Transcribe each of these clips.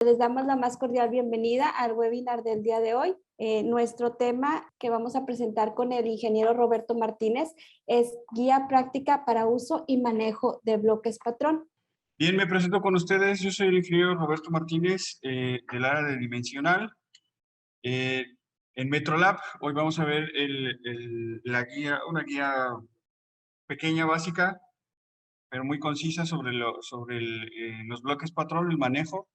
Les damos la más cordial bienvenida al webinar del día de hoy. Nuestro tema que vamos a presentar con el ingeniero Roberto Martínez es guía práctica para uso y manejo de bloques patrón. Bien, me presento con ustedes. Yo soy el ingeniero Roberto Martínez del área de dimensional. En Metrolab, hoy vamos a ver la guía, una guía pequeña, básica, pero muy concisa sobre los bloques patrón, el manejo,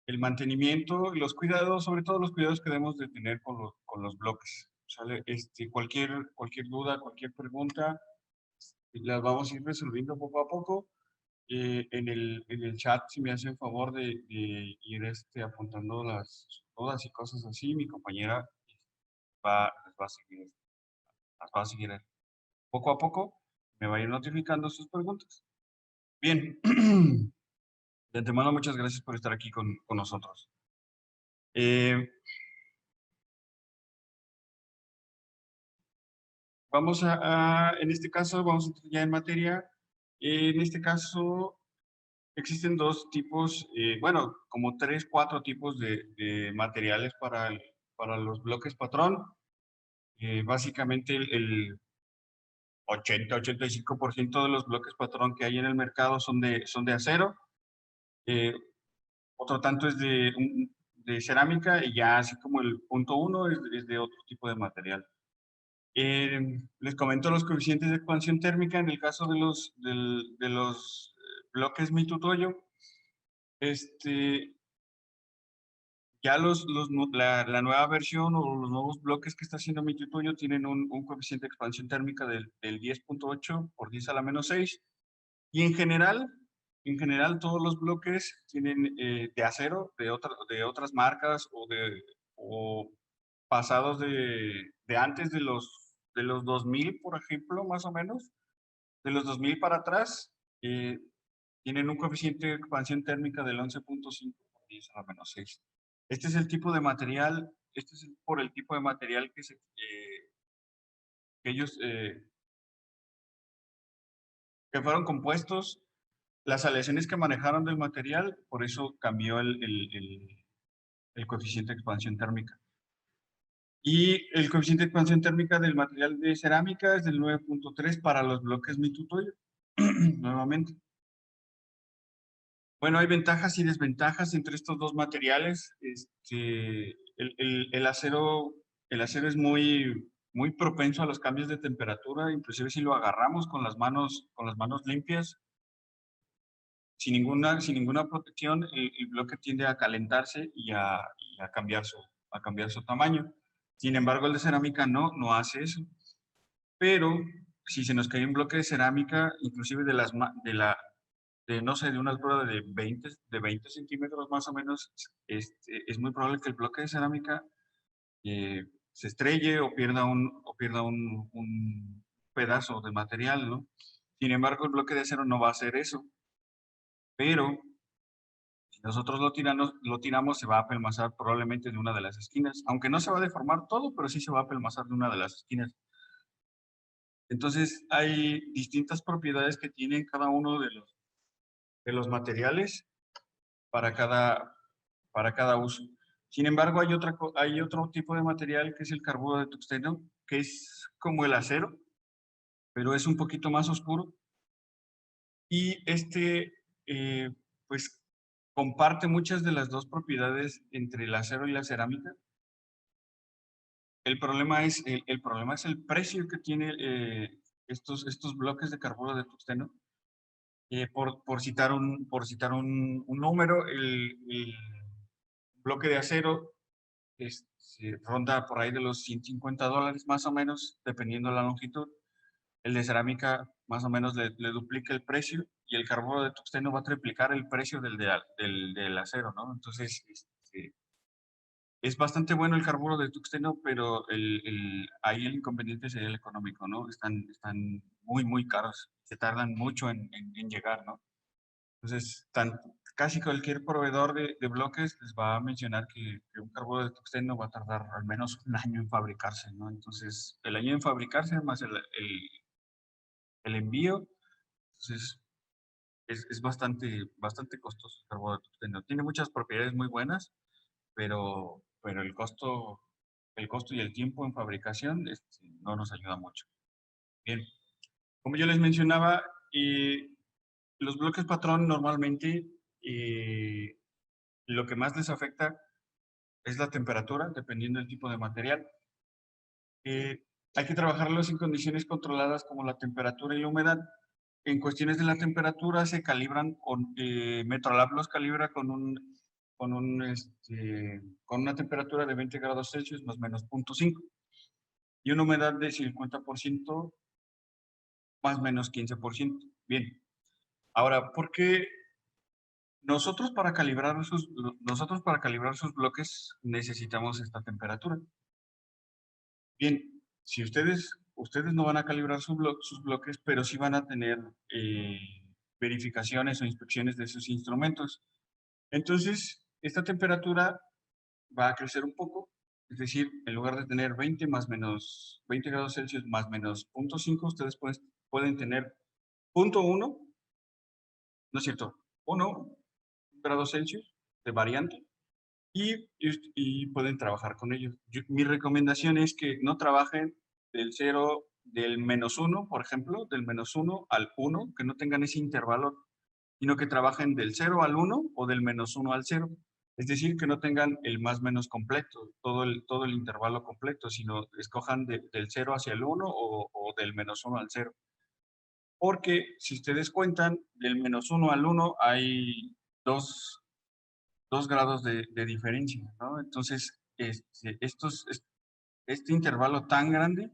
el mantenimiento y los cuidados, sobre todo los cuidados que debemos de tener con los bloques. ¿Sale? Cualquier duda, cualquier pregunta, las vamos a ir resolviendo poco a poco. En el chat, si me hacen favor de ir apuntando las dudas y cosas así, mi compañera les va a seguir, las va a seguir poco a poco, me va a ir notificando sus preguntas. Bien, de antemano muchas gracias por estar aquí con nosotros. En este caso, vamos a entrar ya en materia. En este caso, existen dos tipos, bueno, como 3, 4 tipos de materiales para los bloques patrón. Básicamente el 80-85% de los bloques patrón que hay en el mercado son de acero. Otro tanto es de cerámica y ya así como el punto 1 es de otro tipo de material. Les comento los coeficientes de expansión térmica en el caso de los bloques Mitutoyo. Ya la nueva versión o los nuevos bloques que está haciendo Mitutoyo tienen un coeficiente de expansión térmica del 10.8 por 10 a la menos 6. Y en general todos los bloques tienen de acero, de otras marcas o pasados de antes de los 2000, por ejemplo, más o menos. De los 2000 para atrás, tienen un coeficiente de expansión térmica del 11.5 por 10 a la menos 6. Este es el tipo de material, por el tipo de material que ellos que fueron compuestos, las aleaciones que manejaron del material, por eso cambió el coeficiente de expansión térmica. Y el coeficiente de expansión térmica del material de cerámica es del 9.3 para los bloques Mitutoyo, nuevamente. Bueno, hay ventajas y desventajas entre estos dos materiales. El acero es muy propenso a los cambios de temperatura, inclusive si lo agarramos con las manos limpias, sin ninguna protección, el bloque tiende a calentarse y a cambiar su tamaño. Sin embargo, el de cerámica no hace eso. Pero si se nos cae un bloque de cerámica, inclusive no sé, de una altura de 20 centímetros más o menos, es muy probable que el bloque de cerámica se estrelle o pierda un pedazo de material, ¿no? Sin embargo, el bloque de acero no va a hacer eso. Pero si nosotros lo tiramos, se va a apelmazar probablemente de una de las esquinas. Aunque no se va a deformar todo, pero sí se va a apelmazar de una de las esquinas. Entonces, hay distintas propiedades que tienen cada uno de los materiales para cada uso. Sin embargo, hay otro tipo de material que es el carburo de tungsteno, que es como el acero, pero es un poquito más oscuro. Y pues, comparte muchas de las dos propiedades entre el acero y la cerámica. El problema es el precio que tiene estos bloques de carburo de tungsteno. Por citar un número, el bloque de acero ronda por ahí de los $150 más o menos, dependiendo de la longitud. El de cerámica más o menos le duplica el precio y el carburo de tungsteno va a triplicar el precio del acero, ¿no? Entonces, es bastante bueno el carburo de tungsteno, pero ahí el inconveniente sería el económico, ¿no? Están muy caros, se tardan mucho en llegar, ¿no? Entonces, casi cualquier proveedor de bloques les va a mencionar que un carburo de tungsteno va a tardar al menos un año en fabricarse, ¿no? Entonces, el año en fabricarse más el envío, entonces es bastante costoso el carbonato tungsteno. Tiene muchas propiedades muy buenas, pero el costo y el tiempo en fabricación no nos ayuda mucho. Bien, como yo les mencionaba, los bloques patrón normalmente lo que más les afecta es la temperatura, dependiendo del tipo de material. Hay que trabajarlos en condiciones controladas como la temperatura y la humedad. En cuestiones de la temperatura se calibran, Metrolab los calibra con una temperatura de 20 grados Celsius más o menos 0.5 y una humedad de 50% más o menos 15%. Bien, ahora, ¿por qué nosotros para calibrar sus bloques necesitamos esta temperatura? Bien, si ustedes no van a calibrar sus bloques, pero sí van a tener eh, verificaciones o inspecciones de sus instrumentos. Entonces, esta temperatura va a crecer un poco, es decir, en lugar de tener 20 más menos 20 grados Celsius más menos 0.5, ustedes pueden tener 0.1, ¿no es cierto? 1 grados Celsius de variante y pueden trabajar con ellos. Mi recomendación es que no trabajen del -1, por ejemplo, del -1 al 1, que no tengan ese intervalo, sino que trabajen del 0 al 1 o del -1 al 0. Es decir, que no tengan el más menos completo, todo el intervalo completo, sino escojan del 0 hacia el 1 o del -1 al 0. Porque si ustedes cuentan, del -1 al 1 hay dos, 2 grados de diferencia, ¿no? Entonces, este intervalo tan grande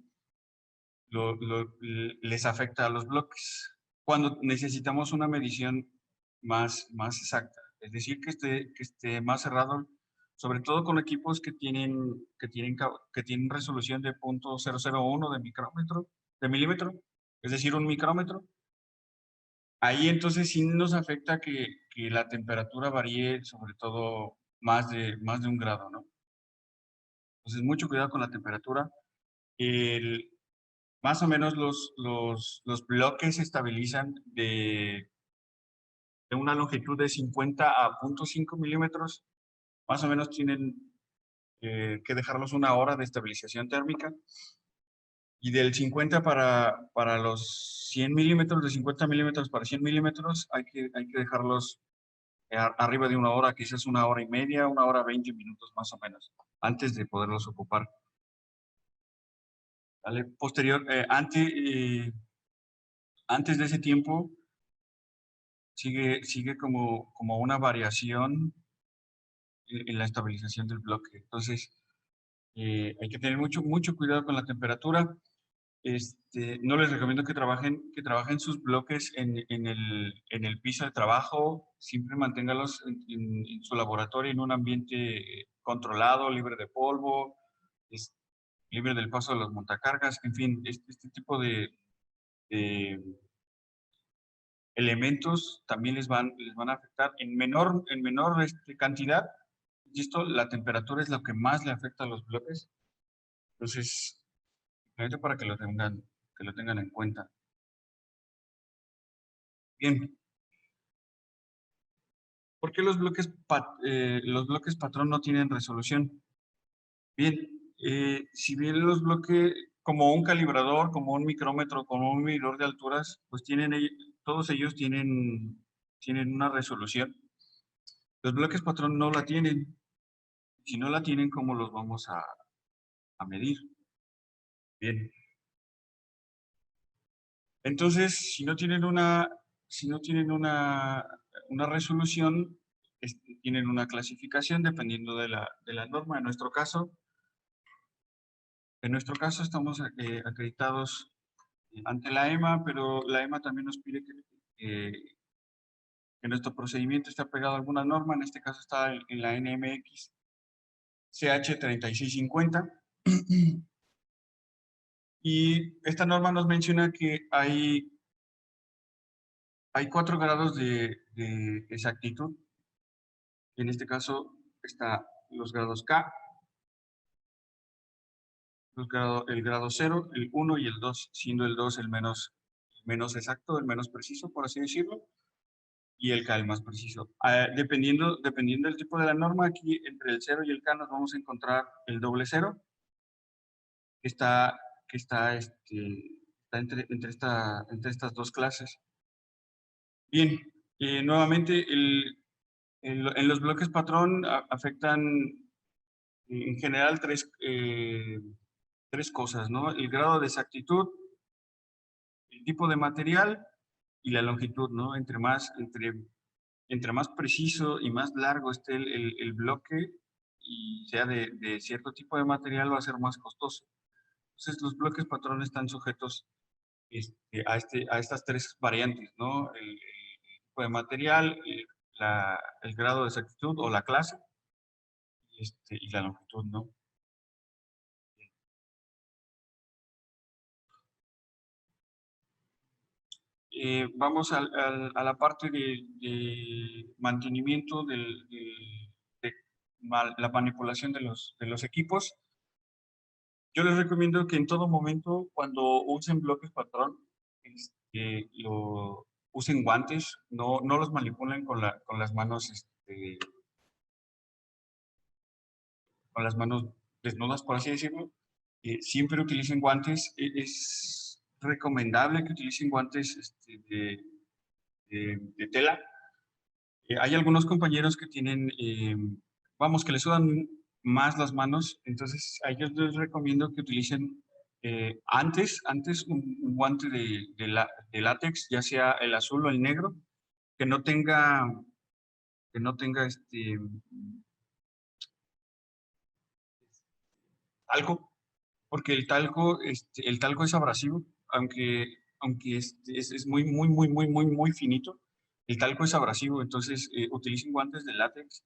les afecta a los bloques cuando necesitamos una medición más exacta. Es decir, que esté más cerrado, sobre todo con equipos que tienen resolución de 0.001 de milímetro, es decir, un micrómetro. Ahí entonces sí nos afecta que la temperatura varíe, sobre todo más de 1 grado, ¿no? Entonces, mucho cuidado con la temperatura. El, Más o menos los bloques se estabilizan de una longitud de 50 a 0.5 milímetros. Más o menos tienen que dejarlos 1 hora de estabilización térmica. Y del 50 para los 100 milímetros, de 50 milímetros para 100 milímetros, hay que dejarlos arriba de 1 hora, quizás 1 hora y media, 1 hora 20 minutos más o menos, antes de poderlos ocupar. ¿Vale? Antes de ese tiempo, sigue como una variación en la estabilización del bloque. Entonces, hay que tener mucho cuidado con la temperatura. No les recomiendo que trabajen sus bloques en el piso de trabajo. Siempre manténgalos en su laboratorio en un ambiente controlado, libre de polvo, es- libre del paso de los montacargas. En fin, este tipo de elementos también les van a afectar en menor cantidad. Y la temperatura es lo que más le afecta a los bloques. Entonces, simplemente para que lo tengan en cuenta. Bien, ¿por qué los bloques patrón no tienen resolución? Bien, si bien los bloques, como un calibrador, como un micrómetro, como un medidor de alturas, pues todos ellos tienen una resolución. Los bloques patrón no la tienen. Si no la tienen, ¿cómo los vamos a medir? Bien. Entonces, si no tienen una resolución, tienen una clasificación dependiendo de la norma. En nuestro caso estamos acreditados ante la EMA, pero la EMA también nos pide que nuestro procedimiento esté pegado a alguna norma. En este caso está en la NMX CH3650. Y esta norma nos menciona que hay 4 grados de exactitud. En este caso está los grados K, el grado 0, el 1 y el 2, siendo el 2 el menos exacto, el menos preciso, por así decirlo. y el K el más preciso. Dependiendo del tipo de la norma, aquí entre el 0 y el K nos vamos a encontrar el doble cero, que está entre estas dos clases. Bien, nuevamente, en los bloques patrón afectan en general tres cosas, ¿no? El grado de exactitud, el tipo de material y la longitud, ¿no? Entre más preciso y más largo esté el bloque y sea de cierto tipo de material, va a ser más costoso. Entonces, los bloques patrón están sujetos a estas tres variantes, ¿no? El tipo de material, el grado de exactitud o la clase y la longitud, ¿no? Vamos a la parte de mantenimiento de la manipulación de los equipos. Yo les recomiendo que en todo momento, cuando usen bloques patrón, usen guantes, no los manipulen con las manos, con las manos desnudas, por así decirlo. Siempre utilicen guantes. Es recomendable que utilicen guantes de tela. Hay algunos compañeros que tienen, vamos, que les sudan más las manos, entonces a ellos les recomiendo que utilicen antes un guante de látex, ya sea el azul o el negro, que no tenga, que no tenga talco, porque el talco es abrasivo, aunque es muy, muy, muy, muy, muy, muy finito, el talco es abrasivo, entonces utilicen guantes de látex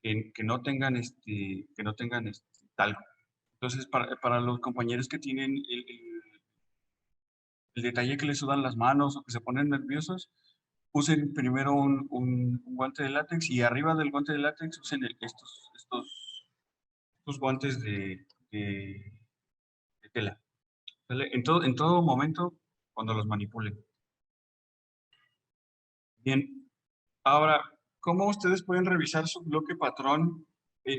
que no tengan talco. Entonces, para los compañeros que tienen el detalle que les sudan las manos o que se ponen nerviosos, usen primero un guante de látex y arriba del guante de látex usen estos guantes de tela. ¿Vale? En todo momento, cuando los manipulen. Bien, ahora, ¿cómo ustedes pueden revisar su bloque patrón?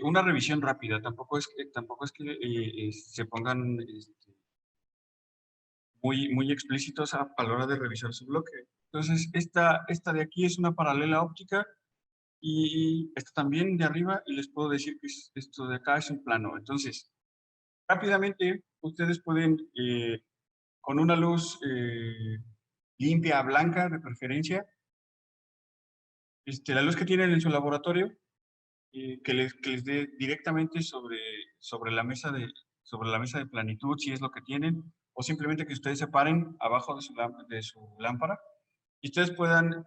Una revisión rápida, tampoco es que se pongan muy explícitos a la hora de revisar su bloque. Entonces, esta de aquí es una paralela óptica y esta también de arriba, y les puedo decir que esto de acá es un plano. Entonces, rápidamente, ustedes pueden, con una luz limpia, blanca de preferencia, la luz que tienen en su laboratorio, que les dé directamente sobre la mesa de planitud, si es lo que tienen, o simplemente que ustedes se paren abajo de su lámpara y ustedes puedan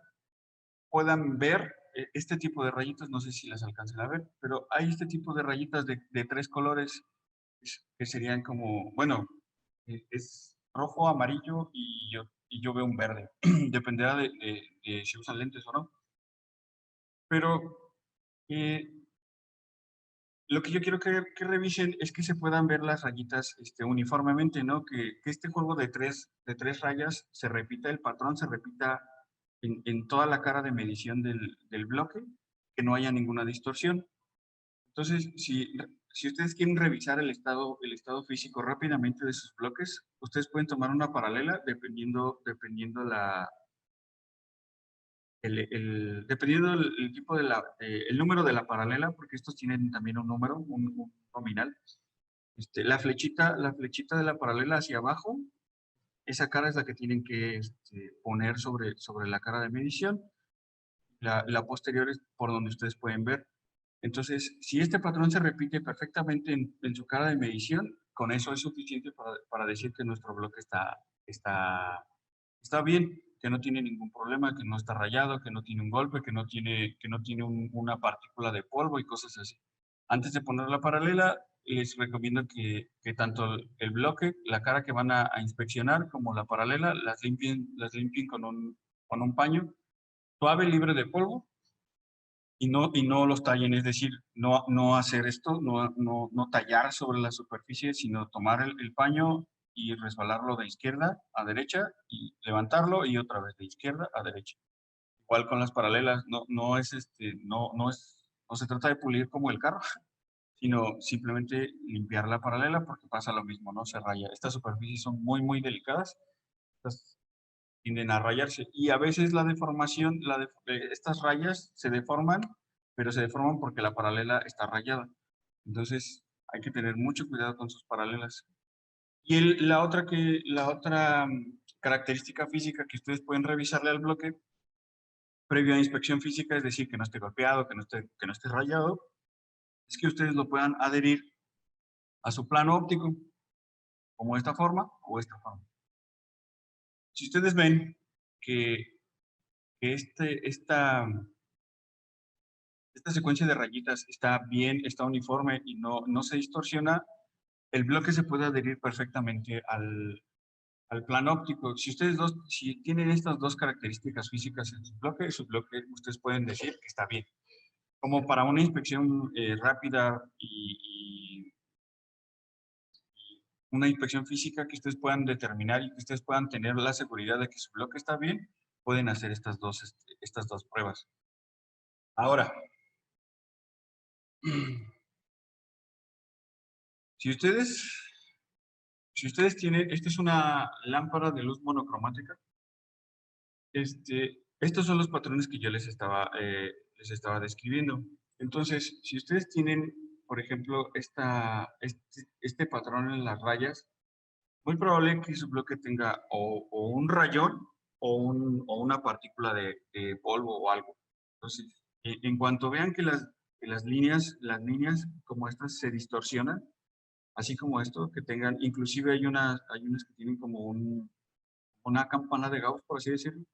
ver este tipo de rayitas, no sé si las alcancen a ver, pero hay este tipo de rayitas de tres colores que serían como, bueno, es rojo, amarillo y yo veo un verde, dependerá de si usan lentes o no, pero eh, lo que yo quiero que revisen es que se puedan ver las rayitas uniformemente, ¿no? Que este juego de tres rayas se repita, el patrón se repita en toda la cara de medición del bloque, que no haya ninguna distorsión. Entonces, si ustedes quieren revisar el estado físico rápidamente de sus bloques, ustedes pueden tomar una paralela dependiendo dependiendo el tipo el número de la paralela, porque estos tienen también un número, un nominal. La flechita de la paralela hacia abajo, esa cara es la que tienen que poner sobre la cara de medición. La posterior es por donde ustedes pueden ver. Entonces, si este patrón se repite perfectamente en su cara de medición, con eso es suficiente para decir que nuestro bloque está bien, que no tiene ningún problema, que no está rayado, que no tiene un golpe, que no tiene una partícula de polvo y cosas así. Antes de poner la paralela, les recomiendo que tanto el bloque, la cara que van a inspeccionar, como la paralela, las limpien con un paño suave, libre de polvo, y no los tallen, es decir, no hacer esto, no tallar sobre la superficie, sino tomar el paño y resbalarlo de izquierda a derecha y levantarlo y otra vez de izquierda a derecha. Igual con las paralelas, no se trata de pulir como el carro, sino simplemente limpiar la paralela porque pasa lo mismo, ¿no? Se raya. Estas superficies son muy, muy delicadas, estas tienden a rayarse y a veces la deformación, estas rayas se deforman, pero se deforman porque la paralela está rayada. Entonces hay que tener mucho cuidado con sus paralelas. Y la otra característica física que ustedes pueden revisarle al bloque previo a inspección física, es decir, que no esté golpeado, que no esté rayado, es que ustedes lo puedan adherir a su plano óptico, como esta forma o esta forma. Si ustedes ven que esta secuencia de rayitas está bien, está uniforme y no se distorsiona, el bloque se puede adherir perfectamente al plano óptico. Si tienen estas dos características físicas en su bloque, ustedes pueden decir que está bien. Como para una inspección rápida y una inspección física que ustedes puedan determinar y que ustedes puedan tener la seguridad de que su bloque está bien, pueden hacer estas dos pruebas. Ahora, si ustedes tienen, esta es una lámpara de luz monocromática, estos son los patrones que yo les estaba describiendo. Entonces, si ustedes tienen, por ejemplo, este patrón en las rayas, muy probable que su bloque tenga o un rayón o una partícula de polvo o algo. Entonces, en cuanto vean que las líneas como estas se distorsionan, así como esto, que tengan, inclusive hay unas que tienen como una campana de Gauss, por así decirlo.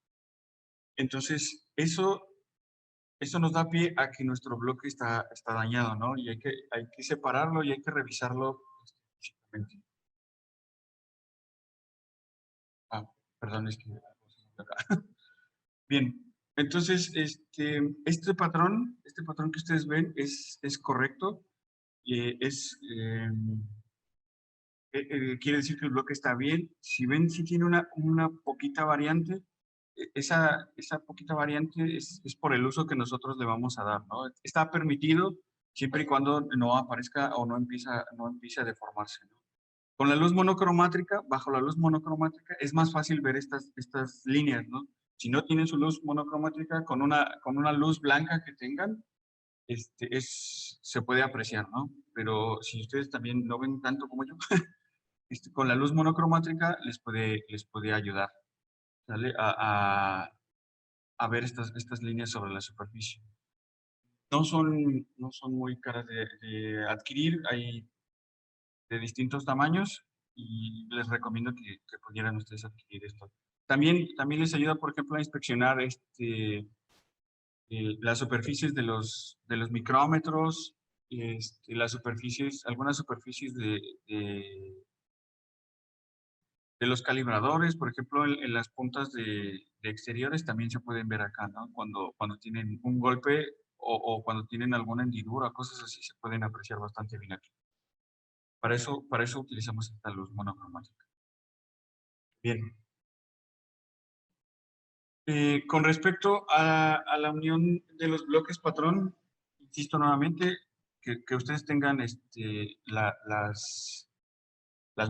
Entonces, eso nos da pie a que nuestro bloque está dañado, ¿no? Y hay que separarlo y hay que revisarlo físicamente. Ah, perdón, es que... acá. Bien, entonces, este patrón que ustedes ven es correcto. Quiere decir que el bloque está bien. Si ven, si tiene una poquita variante, esa poquita variante es por el uso que nosotros le vamos a dar, ¿no? Está permitido siempre y cuando no aparezca o no empiece a deformarse, ¿no? Con la luz monocromática, bajo la luz monocromática, es más fácil ver estas líneas, ¿no? Si no tienen su luz monocromática, con una luz blanca que tengan, se puede apreciar, ¿no? Pero si ustedes también no ven tanto como yo, con la luz monocromática les puede ayudar, ¿sale? A ver estas líneas sobre la superficie. No son muy caras de adquirir, hay de distintos tamaños y les recomiendo que pudieran ustedes adquirir esto. También les ayuda, por ejemplo, a inspeccionar las superficies de los micrómetros, algunas superficies de los calibradores, por ejemplo, en las puntas de exteriores también se pueden ver acá, ¿no? Cuando tienen un golpe o cuando tienen alguna hendidura, cosas así, se pueden apreciar bastante bien aquí. Para eso utilizamos esta luz monocromática. Bien. Con respecto a la unión de los bloques patrón, insisto nuevamente que ustedes tengan las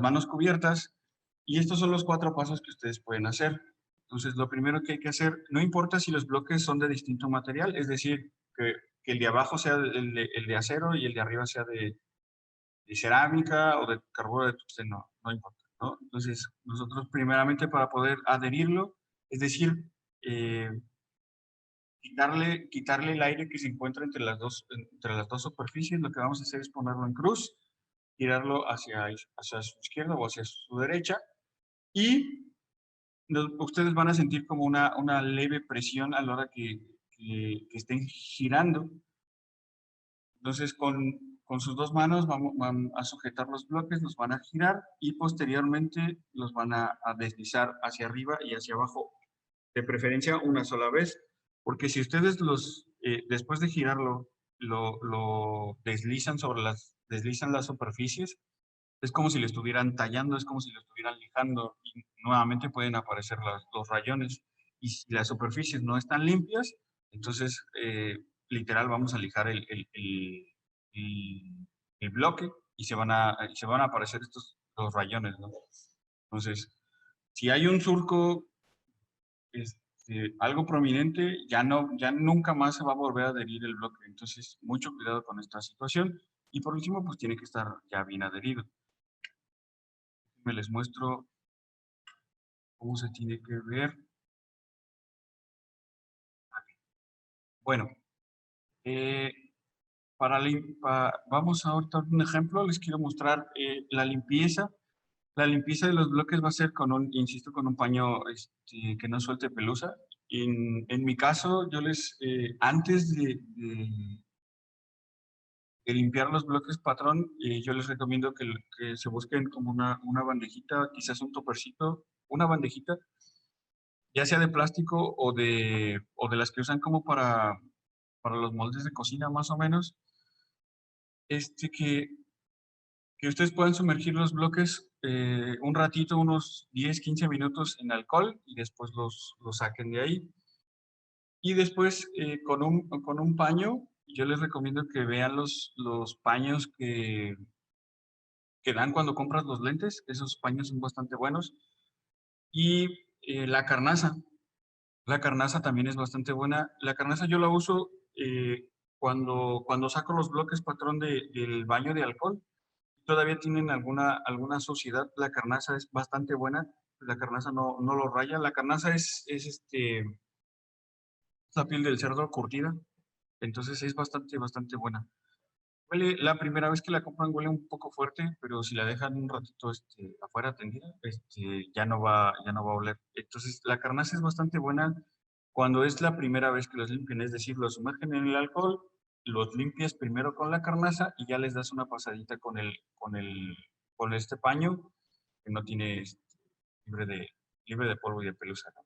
manos cubiertas y estos son los 4 pasos que ustedes pueden hacer. Entonces, lo primero que hay que hacer, no importa si los bloques son de distinto material, es decir, que el de abajo sea el de acero y el de arriba sea de cerámica o de carburo de tungsteno, no importa, ¿no? Entonces, nosotros primeramente para poder adherirlo, es decir, eh, quitarle el aire que se encuentra entre entre las dos superficies, lo que vamos a hacer es ponerlo en cruz, girarlo hacia su izquierda o hacia su derecha y ustedes van a sentir como una leve presión a la hora que estén girando. Entonces, con sus dos manos van a sujetar los bloques, los van a girar y posteriormente los van a deslizar hacia arriba y hacia abajo, de preferencia una sola vez, porque si ustedes después de girarlo, lo deslizan deslizan las superficies, es como si lo estuvieran tallando, es como si lo estuvieran lijando y nuevamente pueden aparecer los rayones. y si las superficies no están limpias, entonces literal vamos a lijar el bloque y se van a aparecer los rayones, ¿no? Entonces, si hay un surco algo prominente, ya nunca más se va a volver a adherir el bloque. Entonces, mucho cuidado con esta situación. Y por último, pues tiene que estar ya bien adherido. Me les muestro cómo se tiene que ver. Bueno, eh, vamos ahorita a un ejemplo. Les quiero mostrar la limpieza. La limpieza de los bloques va a ser insisto, con un paño que no suelte pelusa. En mi caso, antes de limpiar los bloques patrón, yo les recomiendo que se busquen como una bandejita, quizás un topercito, una bandejita, ya sea de plástico o de las que usan como para los moldes de cocina más o menos, que ustedes puedan sumergir los bloques un ratito, unos 10, 15 minutos en alcohol y después los saquen de ahí. Y después con un paño, yo les recomiendo que vean los paños que dan cuando compras los lentes. Esos paños son bastante buenos. Y la carnaza. La carnaza también es bastante buena. La carnaza yo la uso cuando saco los bloques patrón del baño de alcohol. Todavía tienen alguna suciedad. La carnaza es bastante buena. La carnaza no lo raya. La carnaza es la piel del cerdo curtida. Entonces es bastante buena. La primera vez que la compran huele un poco fuerte, pero si la dejan un ratito afuera tendida, ya no va a oler. Entonces, la carnaza es bastante buena cuando es la primera vez que los limpian, es decir, los sumergen en el alcohol, los limpias primero con la carnaza y ya les das una pasadita con este paño que no tiene libre de, libre de polvo y de pelusa, ¿no?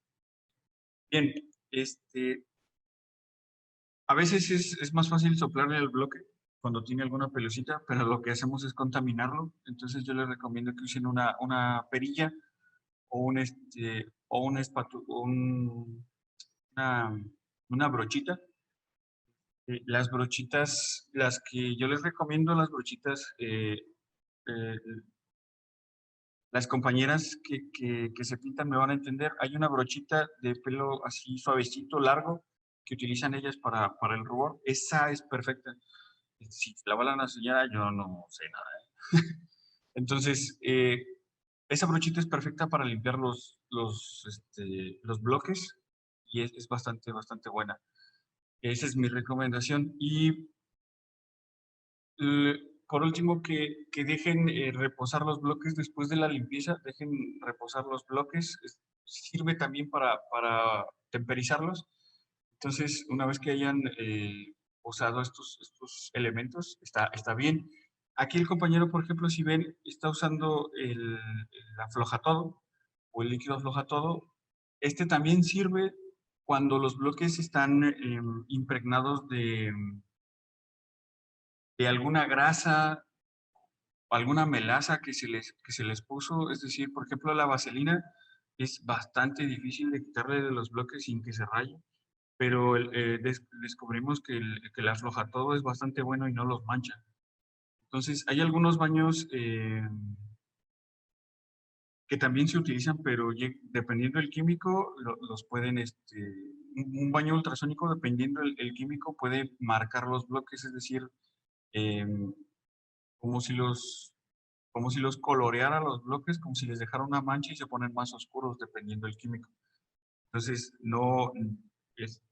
Bien, a veces es más fácil soplarle al bloque cuando tiene alguna pelucita, pero lo que hacemos es contaminarlo. Entonces yo les recomiendo que usen una perilla o una, una brochita. Las brochitas, las que yo les recomiendo, eh, las compañeras que se pintan me van a entender. Hay una brochita de pelo así suavecito, largo, que utilizan ellas para el rubor. Esa es perfecta. Si la bala una señora, yo no sé nada. Entonces, esa brochita es perfecta para limpiar los bloques y es bastante buena. Esa es mi recomendación. Y por último, que dejen reposar los bloques después de la limpieza, dejen reposar los bloques. Sirve también para temperizarlos. Entonces, una vez que hayan usado estos elementos, está bien. Aquí el compañero, por ejemplo, si ven, está usando el aflojatodo o el líquido aflojatodo. Este también sirve cuando los bloques están impregnados de alguna grasa o alguna melaza que se les puso. Es decir, por ejemplo, la vaselina es bastante difícil de quitarle de los bloques sin que se raye, pero descubrimos que el aflojatodo es bastante bueno y no los mancha. Entonces, hay algunos baños que también se utilizan, pero dependiendo del químico, los pueden, un baño ultrasónico, dependiendo el químico, puede marcar los bloques, es decir, em, como si los coloreara los bloques, como si les dejara una mancha y se ponen más oscuros dependiendo del químico. Entonces, es-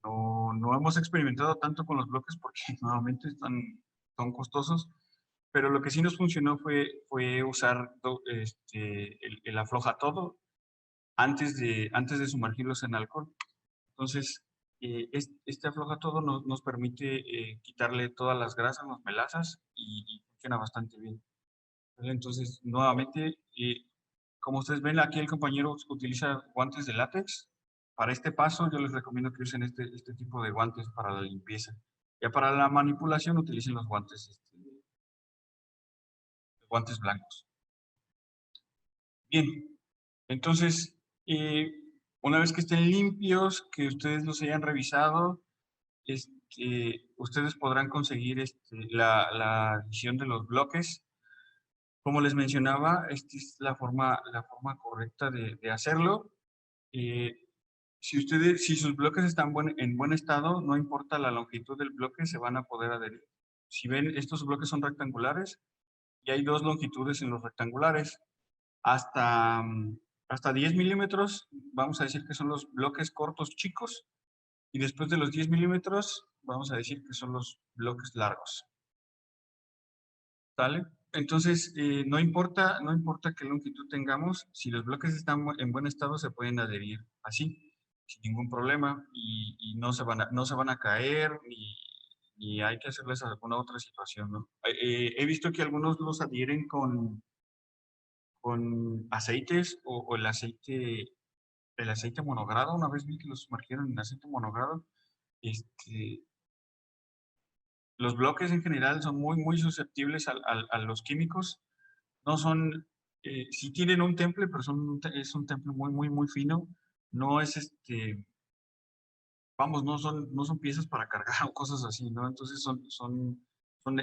no hemos experimentado tanto con los bloques porque nuevamente son costosos, pero lo que sí nos funcionó fue usar el afloja todo antes de sumergirlos en alcohol. Entonces, este afloja todo nos permite quitarle todas las grasas, las melazas y funciona bastante bien. ¿Vale? Entonces, nuevamente, como ustedes ven, aquí el compañero utiliza guantes de látex. Para este paso, yo les recomiendo que usen este tipo de guantes para la limpieza. Ya para la manipulación, utilicen los guantes blancos. Bien, entonces, Una vez que estén limpios, que ustedes los hayan revisado, ustedes podrán conseguir la adición de los bloques. Como les mencionaba, esta es la forma correcta de hacerlo. Eh, si sus bloques están en buen estado, no importa la longitud del bloque, se van a poder adherir. Si ven, estos bloques son rectangulares y hay dos longitudes en los rectangulares. Hasta, hasta 10 milímetros, vamos a decir que son los bloques cortos chicos, y después de los 10 milímetros, vamos a decir que son los bloques largos. ¿Sale? Entonces, no importa qué longitud tengamos, si los bloques están en buen estado, se pueden adherir así, sin ningún problema, y no se van a caer, ni hay que hacerles alguna otra situación, ¿no? He visto que algunos los adhieren con aceites o el aceite monogrado. Una vez vi que los sumergieron en aceite monogrado. Este, los bloques en general son muy susceptibles a los químicos. No son, sí tienen un temple, pero es un temple muy fino. No es vamos, no son piezas para cargar o cosas así, ¿no? Entonces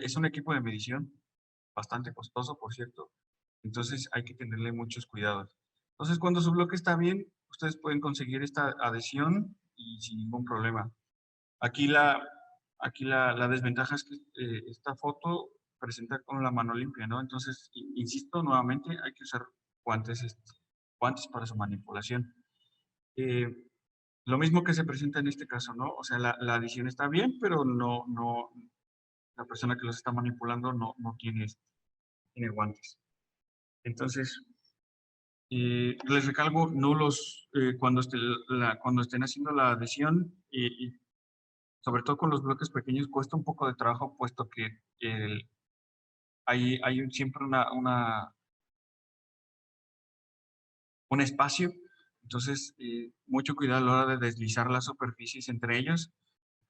es un equipo de medición bastante costoso, por cierto. Entonces hay que tenerle muchos cuidados. Entonces, cuando su bloque está bien, ustedes pueden conseguir esta adhesión y sin ningún problema. Aquí la desventaja es que esta foto presenta con la mano limpia, ¿no? Entonces, insisto nuevamente, hay que usar guantes, guantes para su manipulación. Eh, lo mismo que se presenta en este caso, ¿no? O sea, la adhesión está bien, pero la persona que los está manipulando no tiene guantes. Entonces, les recalco, cuando estén haciendo la adhesión, y sobre todo con los bloques pequeños, cuesta un poco de trabajo, puesto que hay siempre un espacio. Entonces, mucho cuidado a la hora de deslizar las superficies entre ellos,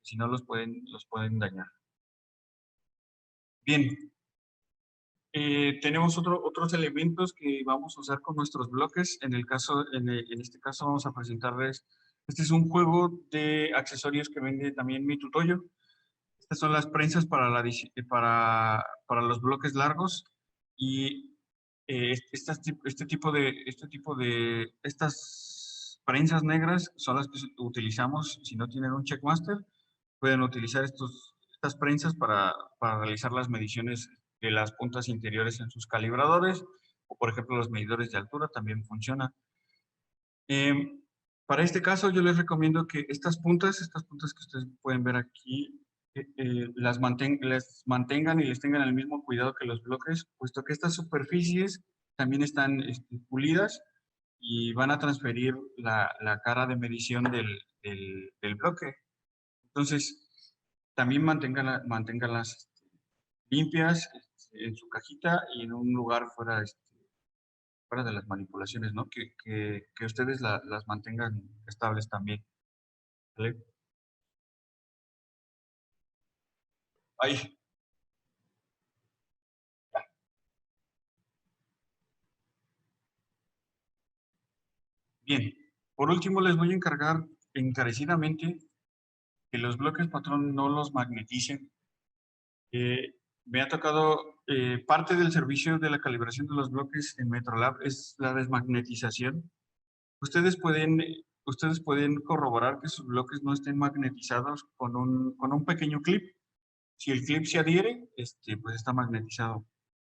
si no los pueden dañar. Bien, tenemos otros elementos que vamos a usar con nuestros bloques. En este caso vamos a presentarles, este es un juego de accesorios que vende también Mi Tutoyo. Estas son las prensas para los bloques largos, y estas prensas negras son las que utilizamos si no tienen un Checkmaster. Pueden utilizar estas prensas para realizar las mediciones de las puntas interiores en sus calibradores, o por ejemplo los medidores de altura también funcionan. Para este caso yo les recomiendo que estas puntas que ustedes pueden ver aquí, las mantengan y les tengan el mismo cuidado que los bloques, puesto que estas superficies también están pulidas y van a transferir la cara de medición del bloque. Entonces, también manténganlas limpias en su cajita y en un lugar fuera de las manipulaciones, ¿no? Que ustedes las mantengan estables también. ¿Vale? Ahí. Bien. Por último, les voy a encargar encarecidamente que los bloques patrón no los magneticen. Eh, Me ha tocado, parte del servicio de la calibración de los bloques en Metrolab es la desmagnetización. Ustedes pueden corroborar que sus bloques no estén magnetizados con un pequeño clip. Si el clip se adhiere, pues está magnetizado.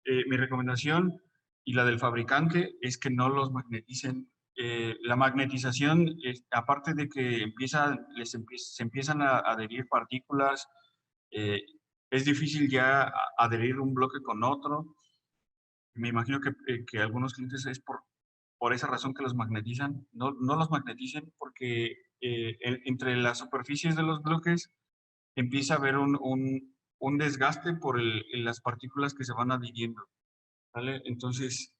Mi recomendación y la del fabricante es que no los magneticen. La magnetización, aparte de que se empiezan a adherir partículas, eh, es difícil ya adherir un bloque con otro. Me imagino que algunos clientes es por esa razón que los magnetizan. No los magneticen porque entre las superficies de los bloques empieza a haber un desgaste por las partículas que se van adhiriendo, ¿vale? Entonces,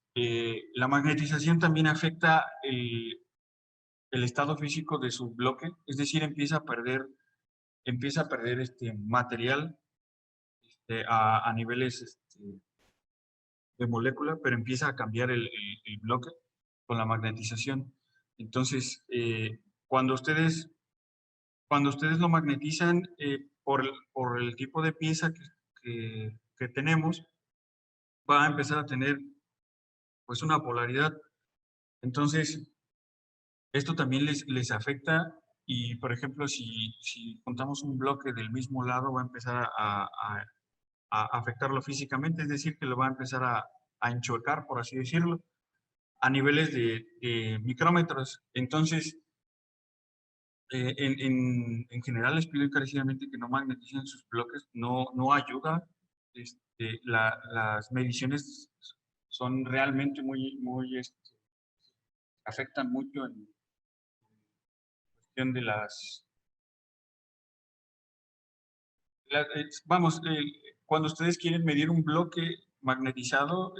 la magnetización también afecta el estado físico de su bloque, es decir, empieza a perder material a niveles de molécula, pero empieza a cambiar el bloque con la magnetización. Entonces, cuando ustedes lo magnetizan por el tipo de pieza que tenemos, va a empezar a tener pues una polaridad. Entonces, esto también les afecta y, por ejemplo, si juntamos un bloque del mismo lado, va a empezar a afectarlo físicamente, es decir, que lo va a empezar a enchuecar, por así decirlo, a niveles de micrómetros. Entonces, en general les pido encarecidamente que no magneticen sus bloques, no ayuda. Las mediciones son realmente afectan mucho en cuestión de vamos, cuando ustedes quieren medir un bloque magnetizado,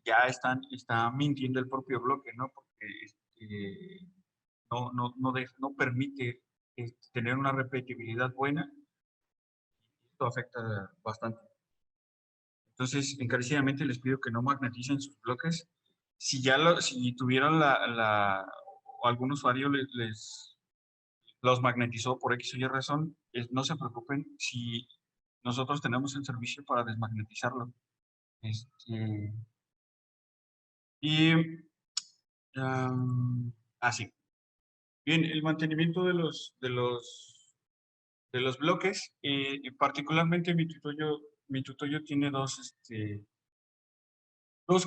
ya está mintiendo el propio bloque, ¿no? Porque no permite tener una repetibilidad buena. Esto afecta bastante. Entonces, encarecidamente les pido que no magneticen sus bloques. Si tuvieran o algún usuario los magnetizó por X o Y razón, no se preocupen si nosotros tenemos el servicio para desmagnetizarlo. Este, y, así. Bien, el mantenimiento de los bloques, particularmente mi tutoyo tiene dos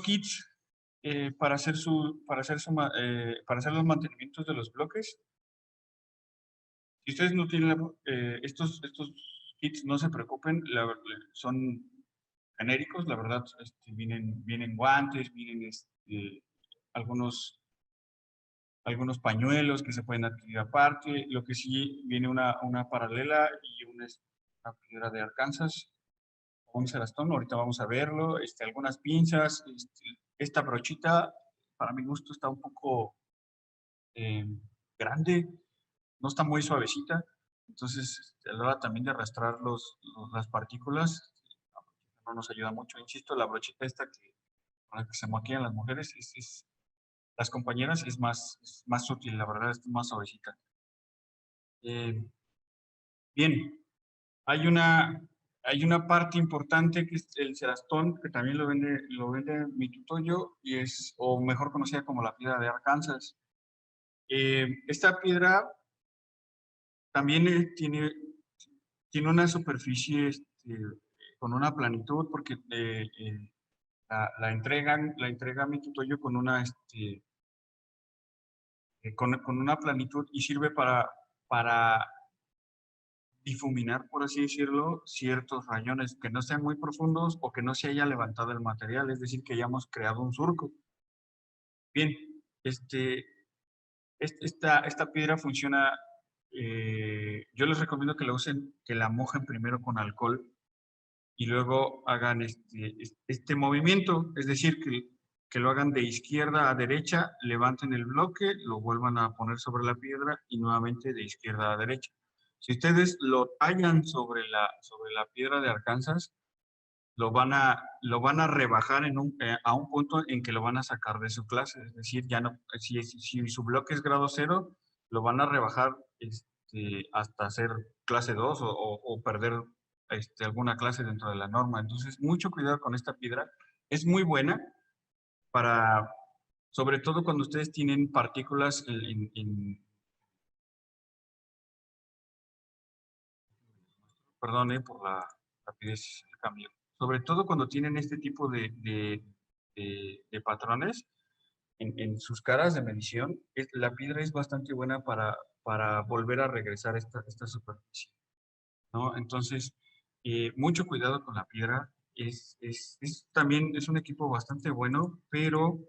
kits para hacer los mantenimientos de los bloques. Si ustedes no tienen estos kits, no se preocupen, son genéricos, la verdad, vienen guantes, vienen algunos pañuelos que se pueden adquirir aparte. Lo que sí viene una paralela y una piedra de Arkansas, un cerastón, ahorita vamos a verlo, algunas pinzas, esta brochita, para mi gusto, está un poco eh, grande, no está muy suavecita, entonces a la hora también de arrastrar las partículas, no nos ayuda mucho. Insisto, la brochita esta con la que se maquillan las mujeres, las compañeras, es más sutil, la verdad, es más suavecita. Bien, hay una parte importante que es el cerastón, que también lo vende mi tutoyo, o mejor conocida como la piedra de Arkansas. Esta piedra también tiene una superficie con una planitud, porque la entrega mi tutoyo con una planitud y sirve para difuminar, por así decirlo, ciertos rayones que no sean muy profundos o que no se haya levantado el material, es decir, que hayamos creado un surco. Bien, esta piedra funciona, yo les recomiendo que la usen, que la mojen primero con alcohol y luego hagan este movimiento, es decir, que lo hagan de izquierda a derecha, levanten el bloque, lo vuelvan a poner sobre la piedra y nuevamente de izquierda a derecha. Si ustedes lo tallan sobre la piedra de Arkansas, lo van a rebajar a un punto en que lo van a sacar de su clase. Es decir, ya no, si su bloque es grado 0, lo van a rebajar hasta hacer clase 2 o perder alguna clase dentro de la norma. Entonces, mucho cuidado con esta piedra. Es muy buena para, sobre todo cuando ustedes tienen partículas perdón, por la rapidez del cambio. Sobre todo cuando tienen este tipo de patrones en sus caras de medición, la piedra es bastante buena para volver a regresar esta superficie, ¿no? Entonces, mucho cuidado con la piedra. También es un equipo bastante bueno, pero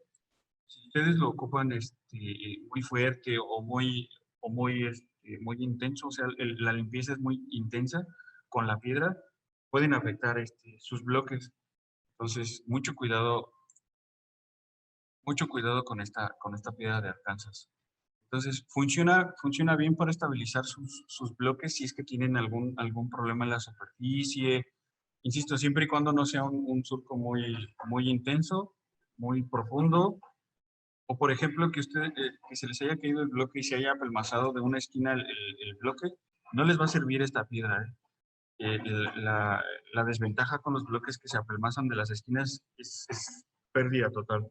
si ustedes lo ocupan muy fuerte o muy intenso, o sea, la limpieza es muy intensa con la piedra, pueden afectar sus bloques. Entonces, mucho cuidado con esta piedra de Arkansas. Entonces, funciona bien para estabilizar sus bloques si es que tienen algún problema en la superficie. Insisto, siempre y cuando no sea un surco muy intenso, muy profundo, O por ejemplo, que que se les haya caído el bloque y se haya apelmazado de una esquina el bloque, no les va a servir esta piedra. La desventaja con los bloques que se apelmazan de las esquinas es pérdida total.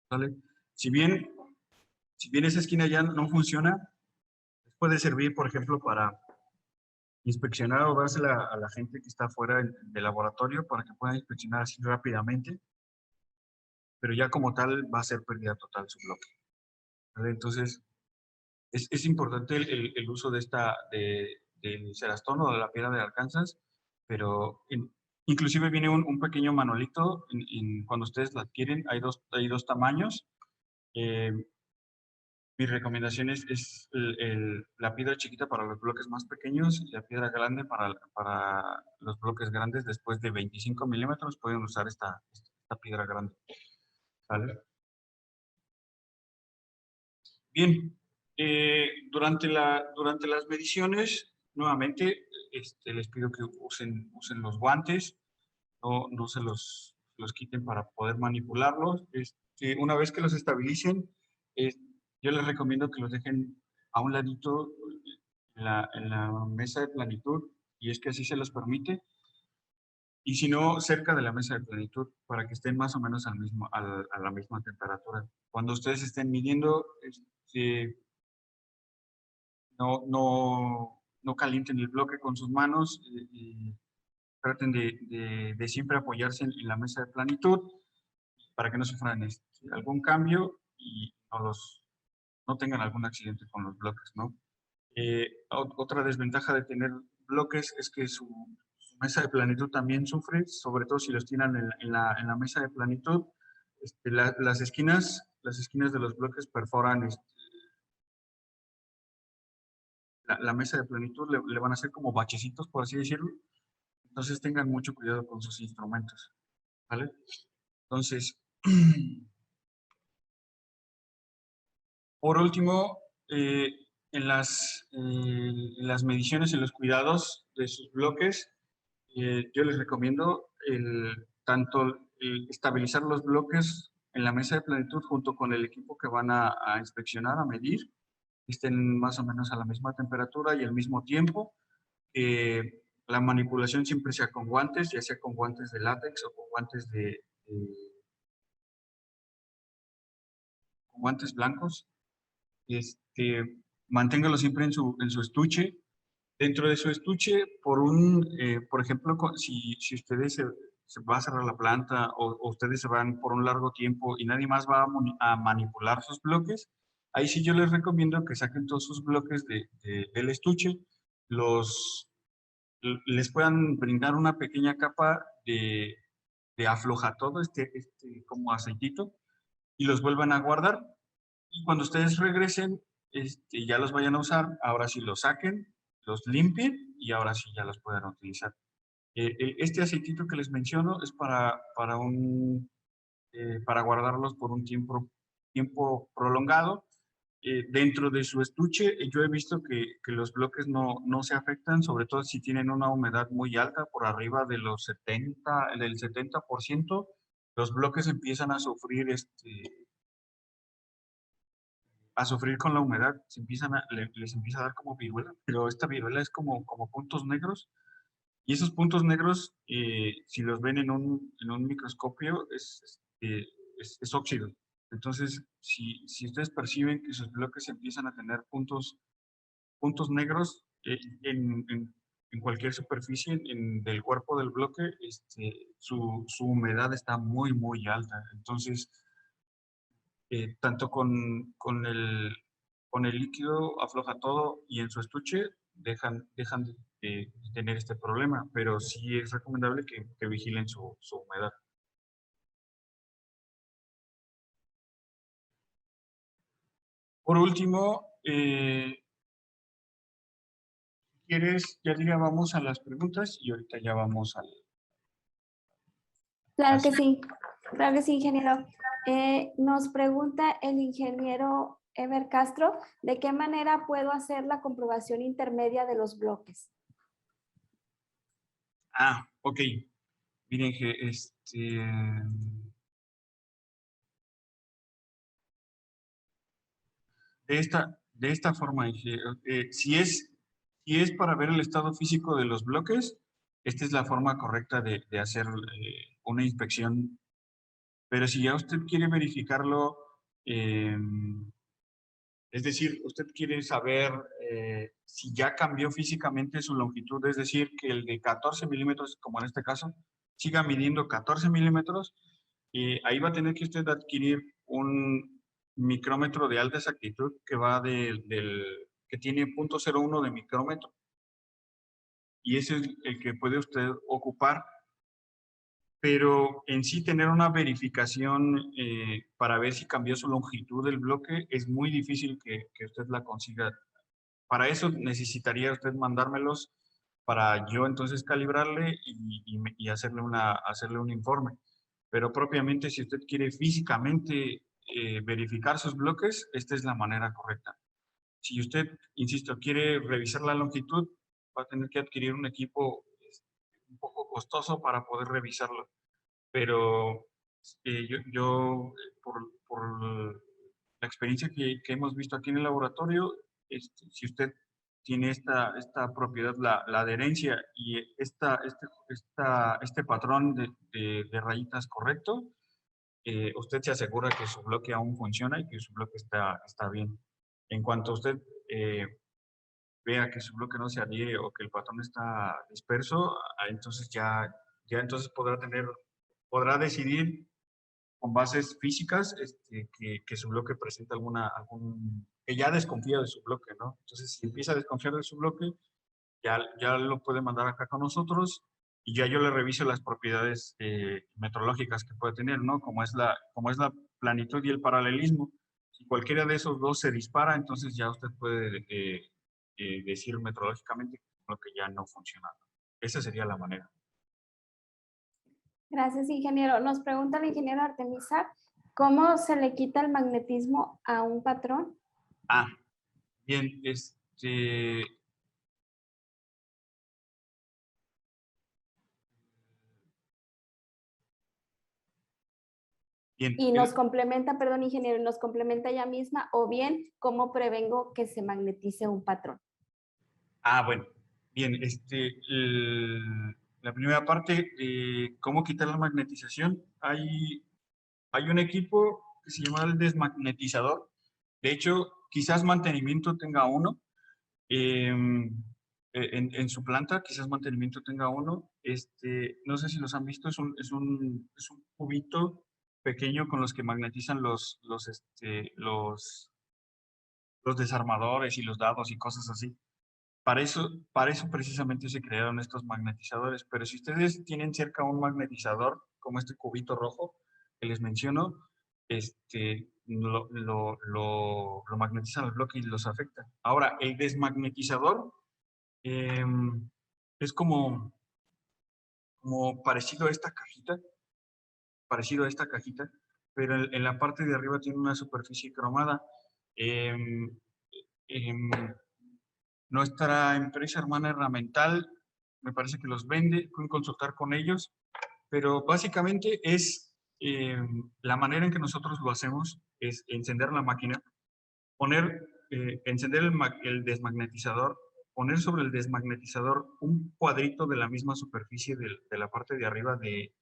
¿Vale? Si bien, si bien esa esquina ya no funciona, puede servir, por ejemplo, para inspeccionar o dársela a la gente que está fuera del laboratorio para que puedan inspeccionar así rápidamente, pero ya como tal va a ser pérdida total su bloque. ¿Vale? Entonces, es importante el uso de del cerastón o de la piedra de Arkansas, pero inclusive viene un pequeño manualito cuando ustedes la adquieren, hay dos tamaños. Eh, Mi recomendación es la piedra chiquita para los bloques más pequeños y la piedra grande para los bloques grandes. Después de 25 milímetros pueden usar esta piedra grande. ¿Vale? Bien, durante las mediciones, nuevamente, les pido que usen los guantes, no se los quiten para poder manipularlos. Una vez que los estabilicen, es- yo les recomiendo que los dejen a un ladito en la mesa de planitud, y es que así se los permite, y si no, cerca de la mesa de planitud, para que estén más o menos a la misma temperatura. Cuando ustedes estén midiendo, no calienten el bloque con sus manos y traten de siempre apoyarse en la mesa de planitud para que no sufran algún cambio y no tengan algún accidente con los bloques, ¿no? Otra desventaja de tener bloques es que su mesa de planitud también sufre, sobre todo si los tienen en la mesa de planitud. Las esquinas de los bloques perforan la mesa de planitud, le van a hacer como bachecitos, por así decirlo. Entonces tengan mucho cuidado con sus instrumentos, ¿vale? Entonces, por último, en las mediciones y los cuidados de sus bloques, yo les recomiendo tanto el estabilizar los bloques en la mesa de planitud junto con el equipo que van a inspeccionar, a medir, que estén más o menos a la misma temperatura y al mismo tiempo. La manipulación siempre sea con guantes, ya sea con guantes de látex o con con guantes blancos. Manténgalo siempre en su estuche. Dentro de su estuche, por ejemplo, si ustedes se va a cerrar la planta o ustedes se van por un largo tiempo y nadie más va a manipular sus bloques, ahí sí yo les recomiendo que saquen todos sus bloques del estuche, les puedan brindar una pequeña capa de afloja todo, como aceitito, y los vuelvan a guardar. Y cuando ustedes regresen, ya los vayan a usar, ahora sí los saquen, los limpien y ahora sí ya los puedan utilizar. Este aceitito que les menciono es para guardarlos por un tiempo prolongado. Dentro de su estuche, yo he visto que los bloques no se afectan, sobre todo si tienen una humedad muy alta, por arriba de del 70%, los bloques empiezan a sufrir con la humedad, les empieza a dar como viruela, pero esta viruela es como puntos negros, y esos puntos negros, si los ven en un microscopio, es óxido. Entonces, si ustedes perciben que sus bloques empiezan a tener puntos negros en cualquier superficie del cuerpo del bloque, su humedad está muy, muy alta. Entonces, tanto con el líquido afloja todo y en su estuche dejan de tener este problema, pero sí es recomendable que vigilen su humedad. Por último, si quieres, ya diga, vamos a las preguntas y ahorita ya vamos Claro que sí, ingeniero. Nos pregunta el ingeniero Ever Castro, ¿de qué manera puedo hacer la comprobación intermedia de los bloques? Ok. Miren que de esta forma, si es para ver el estado físico de los bloques, esta es la forma correcta de hacer una inspección. Pero si ya usted quiere verificarlo, eh, es decir, usted quiere saber si ya cambió físicamente su longitud, es decir, que el de 14 milímetros, como en este caso, siga midiendo 14 milímetros, ahí va a tener que usted adquirir un micrómetro de alta exactitud que va que tiene 0.01 de micrómetro. Y ese es el que puede usted ocupar, pero en sí tener una verificación para ver si cambió su longitud del bloque es muy difícil que usted la consiga. Para eso necesitaría usted mandármelos para yo entonces calibrarle y hacerle un informe. Pero propiamente, si usted quiere físicamente verificar sus bloques, esta es la manera correcta. Si usted, insisto, quiere revisar la longitud, va a tener que adquirir un equipo un poco costoso para poder revisarlo. Pero por la experiencia que hemos visto aquí en el laboratorio, si usted tiene esta propiedad, la adherencia y este patrón de rayitas correcto, usted se asegura que su bloque aún funciona y que su bloque está bien. En cuanto usted vea que su bloque no se adhiere o que el patrón está disperso, entonces ya entonces podrá decidir con bases físicas que su bloque presenta que ya desconfía de su bloque, ¿no? Entonces, si empieza a desconfiar de su bloque, ya lo puede mandar acá con nosotros y ya yo le reviso las propiedades metrológicas que puede tener, ¿no? Como es la planitud y el paralelismo. Si cualquiera de esos dos se dispara, entonces ya usted puede decir metrológicamente que lo que ya no funciona. Esa sería la manera. Gracias, ingeniero. Nos pregunta el ingeniero Artemisa, ¿cómo se le quita el magnetismo a un patrón? Bien, bien. Y nos complementa, perdón, ingeniero, nos complementa ella misma, o bien, ¿cómo prevengo que se magnetice un patrón? Bueno, bien, la primera parte, ¿cómo quitar la magnetización? Hay un equipo que se llama el desmagnetizador. De hecho, quizás mantenimiento tenga uno. En su planta, quizás mantenimiento tenga uno. No sé si los han visto, es un cubito pequeño con los que magnetizan los desarmadores y los dados y cosas así. Para eso precisamente se crearon estos magnetizadores. Pero si ustedes tienen cerca un magnetizador, como este cubito rojo que les menciono, lo magnetizan al bloque y los afecta. Ahora, el desmagnetizador es como parecido a esta cajita, pero en la parte de arriba tiene una superficie cromada. Em, em, Nuestra empresa hermana Herramental, me parece que los vende, pueden consultar con ellos, pero básicamente es la manera en que nosotros lo hacemos es encender la máquina, encender el desmagnetizador, poner sobre el desmagnetizador un cuadrito de la misma superficie de la parte de arriba de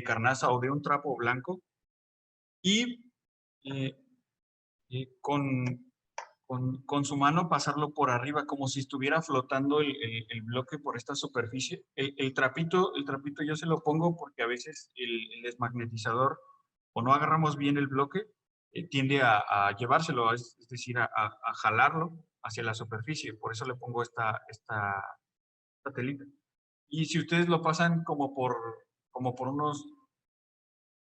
carnaza o de un trapo blanco y eh, con su mano pasarlo por arriba como si estuviera flotando el bloque por esta superficie. El trapito yo se lo pongo porque a veces el desmagnetizador o no agarramos bien el bloque, tiende a llevárselo, es decir, a jalarlo hacia la superficie. Por eso le pongo esta telita. Y si ustedes lo pasan como por unos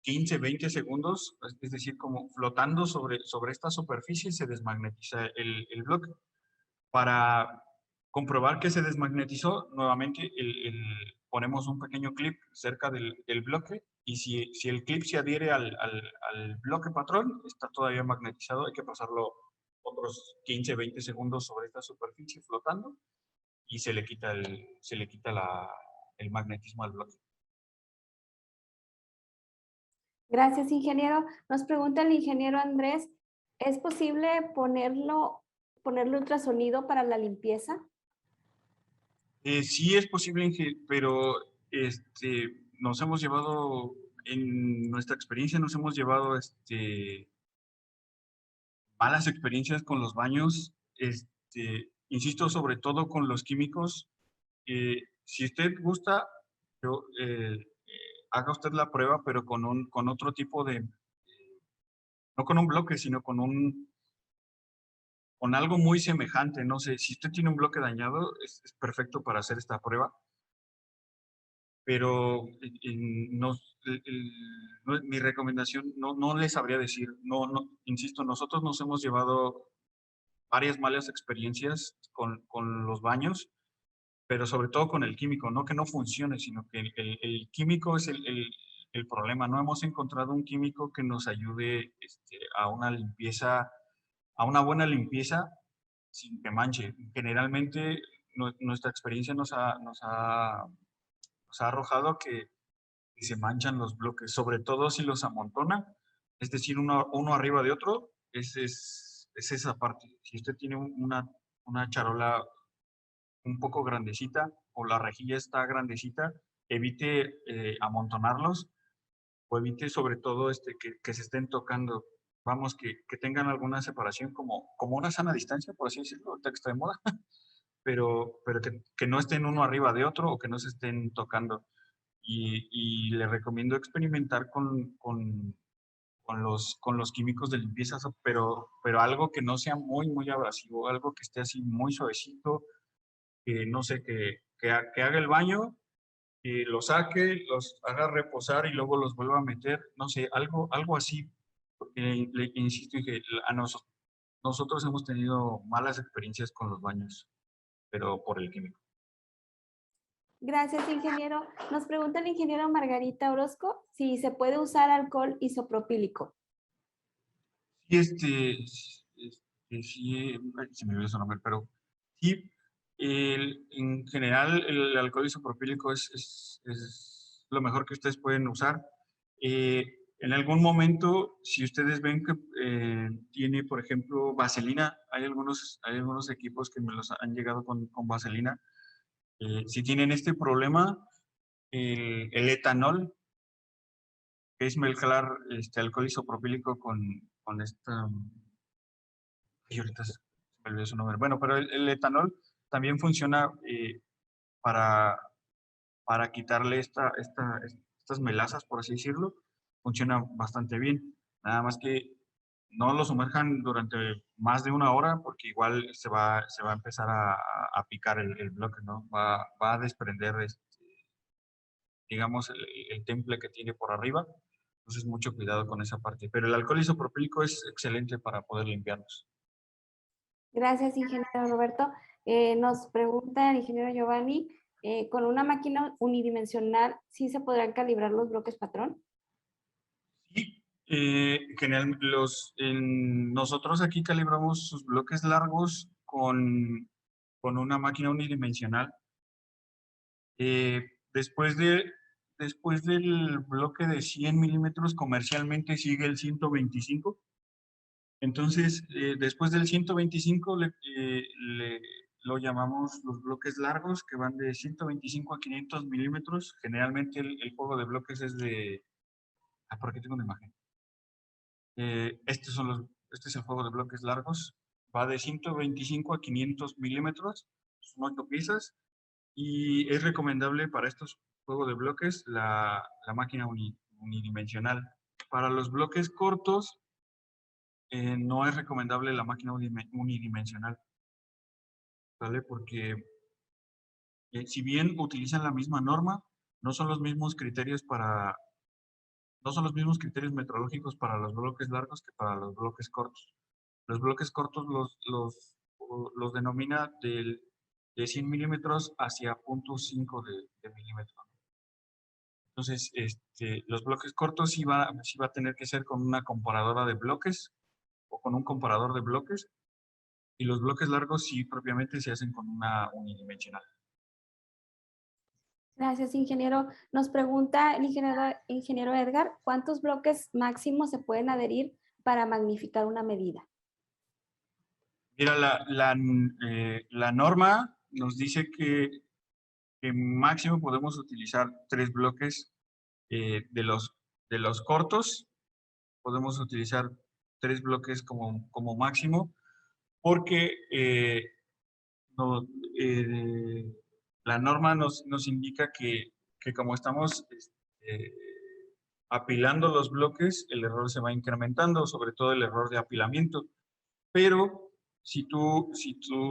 15, 20 segundos, es decir, como flotando sobre esta superficie, se desmagnetiza el bloque. Para comprobar que se desmagnetizó, nuevamente ponemos un pequeño clip cerca del bloque y si el clip se adhiere al bloque patrón, está todavía magnetizado, hay que pasarlo otros 15, 20 segundos sobre esta superficie flotando y se le quita el magnetismo al bloque. Gracias, ingeniero. Nos pregunta el ingeniero Andrés, ¿Es posible ponerle ultrasonido para la limpieza? Sí es posible, pero nos hemos llevado, en nuestra experiencia, nos hemos llevado malas experiencias con los baños. Insisto, sobre todo con los químicos. Si usted gusta, haga usted la prueba, pero con otro tipo de, no con un bloque, sino con algo muy semejante. No sé, si usted tiene un bloque dañado, es perfecto para hacer esta prueba, pero mi recomendación no les sabría decir. Insisto, nosotros nos hemos llevado varias malas experiencias con los baños, pero sobre todo con el químico, no que no funcione, sino que el químico es el problema. No hemos encontrado un químico que nos ayude a una limpieza, a una buena limpieza sin que manche. Generalmente nuestra experiencia nos ha arrojado que se manchan los bloques, sobre todo si los amontona, es decir, uno arriba de otro, es esa parte. Si usted tiene una charola un poco grandecita o la rejilla está grandecita, evite amontonarlos o evite sobre todo que se estén tocando. Vamos, que tengan alguna separación como una sana distancia, por así decirlo, ahorita que está de moda, pero que no estén uno arriba de otro o que no se estén tocando. Y le recomiendo experimentar con los químicos de limpieza, pero algo que no sea muy abrasivo, algo que esté así muy suavecito, que no sé, que haga el baño, y lo saque, los haga reposar y luego los vuelva a meter, no sé, algo así. Porque le insisto en que nosotros hemos tenido malas experiencias con los baños, pero por el químico. Gracias, ingeniero. Nos pregunta el ingeniero Margarita Orozco si se puede usar alcohol isopropílico. Sí, sí, ay, se me olvidó su nombre, pero sí, en general el alcohol isopropílico es lo mejor que ustedes pueden usar. Eh, en algún momento, si ustedes ven que tiene, por ejemplo, vaselina, hay algunos equipos que me los han llegado con vaselina. Si tienen este problema, el etanol, que es mezclar alcohol isopropílico con esta. Y ahorita se me olvidó su nombre. Bueno, pero el etanol también funciona para, para quitarle estas melazas, por así decirlo. Funciona bastante bien. Nada más que no lo sumerjan durante más de una hora porque igual se va a empezar a picar el bloque, ¿no? Va a desprender, digamos, el temple que tiene por arriba. Entonces, mucho cuidado con esa parte. Pero el alcohol isopropílico es excelente para poder limpiarlos. Gracias, ingeniero Roberto. Nos pregunta el ingeniero Giovanni, ¿con una máquina unidimensional sí se podrán calibrar los bloques patrón? Sí, nosotros aquí calibramos sus bloques largos con una máquina unidimensional. Eh, después del bloque de 100 milímetros, comercialmente sigue el 125. Entonces, después del 125 lo llamamos los bloques largos, que van de 125 a 500 milímetros. Generalmente el juego de bloques es de. Por aquí tengo una imagen. Este es el juego de bloques largos. Va de 125 a 500 milímetros. Son 8 piezas. Y es recomendable para estos juegos de bloques la máquina unidimensional. Para los bloques cortos, no es recomendable la máquina unidimensional, ¿vale? Porque si bien utilizan la misma norma, no son los mismos criterios no son los mismos criterios metrológicos para los bloques largos que para los bloques cortos. Los bloques cortos los denomina de 100 milímetros hacia 0.5 de milímetro. Entonces, los bloques cortos sí va a tener que ser con una comparadora de bloques o con un comparador de bloques, y los bloques largos sí propiamente se hacen con una unidimensional. Gracias, ingeniero. Nos pregunta el ingeniero Edgar, ¿cuántos bloques máximos se pueden adherir para magnificar una medida? Mira, la norma nos dice que máximo podemos utilizar 3 bloques de los cortos. Podemos utilizar 3 bloques como máximo porque no, eh, la norma nos indica que como estamos apilando los bloques, el error se va incrementando, sobre todo el error de apilamiento. Pero si tú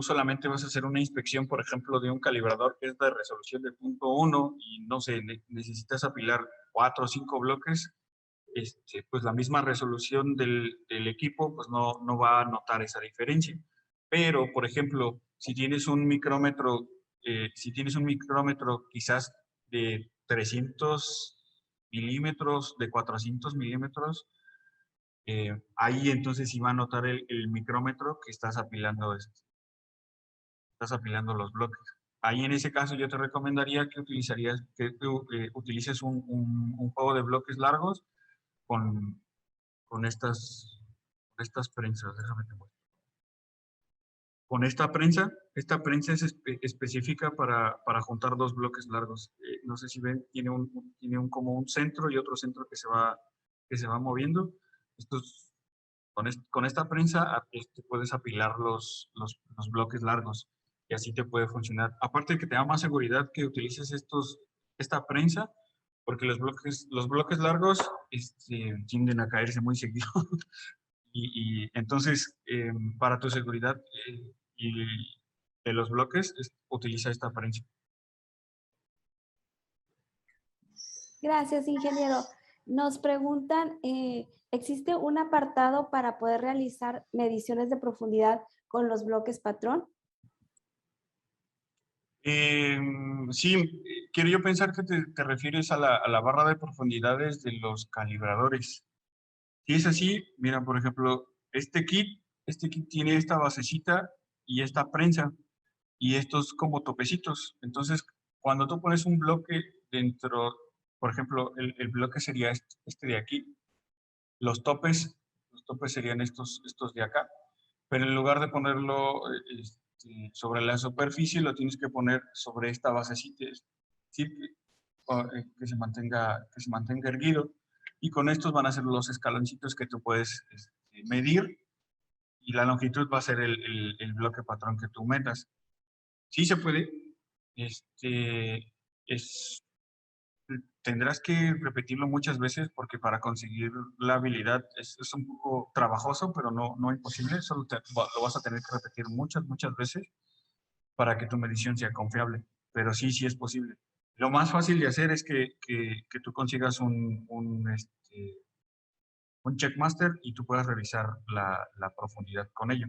solamente vas a hacer una inspección, por ejemplo, de un calibrador que es de resolución de 0.1 y no sé, necesitas apilar 4 o 5 bloques, pues la misma resolución del equipo pues no va a notar esa diferencia. Pero, por ejemplo, si tienes un micrómetro quizás de 300 milímetros, de 400 milímetros, ahí entonces sí va a notar el micrómetro que estás apilando los bloques. Ahí en ese caso yo te recomendaría que utilices un juego de bloques largos con, con estas prensas. Déjame te muestro. Con esta prensa es específica para juntar 2 bloques largos. No sé si ven, tiene como un centro y otro centro que se va moviendo. Estos, con esta prensa puedes apilar los bloques largos y así te puede funcionar. Aparte de que te da más seguridad que utilices esta prensa, porque los bloques largos tienden a caerse muy seguido. Y entonces, para tu seguridad y de los bloques, utiliza esta prensa. Gracias, ingeniero. Nos preguntan, ¿existe un apartado para poder realizar mediciones de profundidad con los bloques patrón? Sí, quiero yo pensar que te refieres a la barra de profundidades de los calibradores. Si es así, mira, por ejemplo, este kit tiene esta basecita y esta prensa y estos como topecitos. Entonces, cuando tú pones un bloque dentro, por ejemplo, el bloque sería este de aquí, los topes serían estos de acá, pero en lugar de ponerlo sobre la superficie, lo tienes que poner sobre esta basecita, ¿sí? Que se mantenga erguido. Y con estos van a ser los escaloncitos que tú puedes medir y la longitud va a ser el bloque patrón que tú metas. Sí se puede. Este, es, Tendrás que repetirlo muchas veces porque para conseguir la habilidad es un poco trabajoso, pero no imposible. Solo lo vas a tener que repetir muchas veces para que tu medición sea confiable. Pero sí es posible. Lo más fácil de hacer es que tú consigas un checkmaster y tú puedas revisar la profundidad con ello.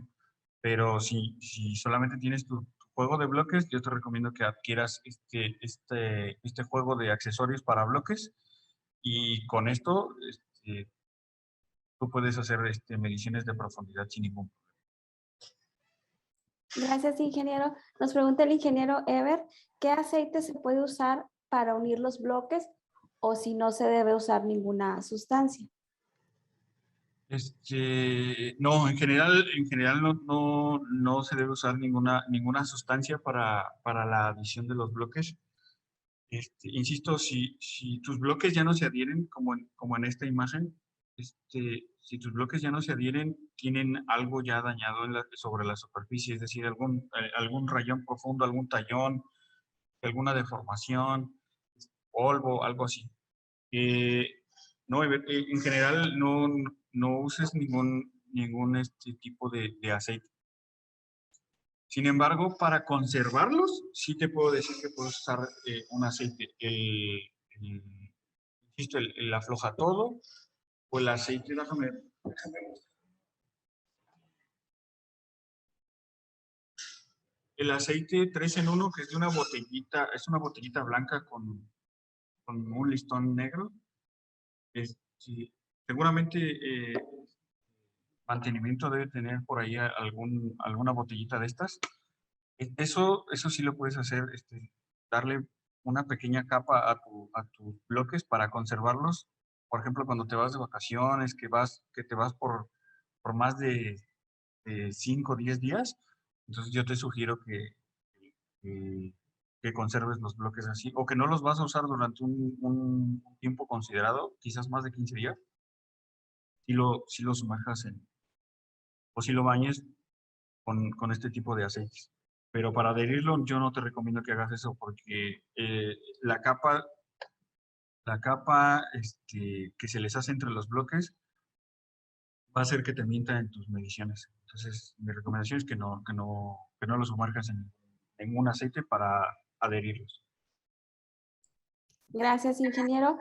Pero si solamente tienes tu juego de bloques, yo te recomiendo que adquieras este juego de accesorios para bloques y con esto tú puedes hacer mediciones de profundidad sin ningún problema. Gracias, ingeniero. Nos pregunta el ingeniero Ever, ¿qué aceite se puede usar para unir los bloques o si no se debe usar ninguna sustancia? No, en general no se debe usar ninguna sustancia para la adición de los bloques. Insisto, si tus bloques ya no se adhieren, como en esta imagen, si tus bloques ya no se adhieren, tienen algo ya dañado sobre la superficie, es decir, algún rayón profundo, algún tallón, alguna deformación, polvo, algo así. No, en general no uses ningún tipo de aceite. Sin embargo, para conservarlos, sí te puedo decir que puedes usar un aceite. Insisto, el afloja todo o el aceite, déjame el aceite 3 en 1, que es de una botellita, es una botellita blanca con un listón negro. Sí, seguramente mantenimiento debe tener por ahí alguna botellita de estas. Eso sí lo puedes hacer, darle una pequeña capa a tus bloques para conservarlos por ejemplo, cuando te vas de vacaciones, que te vas por más de 5 o 10 días, entonces yo te sugiero que, que conserves los bloques así, o que no los vas a usar durante un tiempo considerado, quizás más de 15 días, si lo sumerjas o si lo bañes con este tipo de aceites. Pero para adherirlo, yo no te recomiendo que hagas eso porque la capa que se les hace entre los bloques va a hacer que te mienta en tus mediciones. Entonces, mi recomendación es que no los sumerjas en un aceite para adherirlos. Gracias, ingeniero.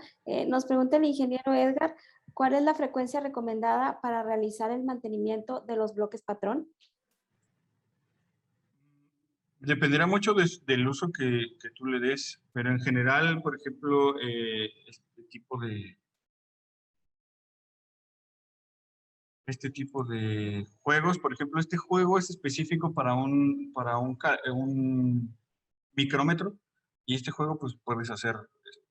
Nos pregunta el ingeniero Edgar, ¿cuál es la frecuencia recomendada para realizar el mantenimiento de los bloques patrón? Dependerá mucho del uso que tú le des, pero en general, por ejemplo, este tipo de juegos, por ejemplo, este juego es específico para un micrómetro y este juego pues puedes hacer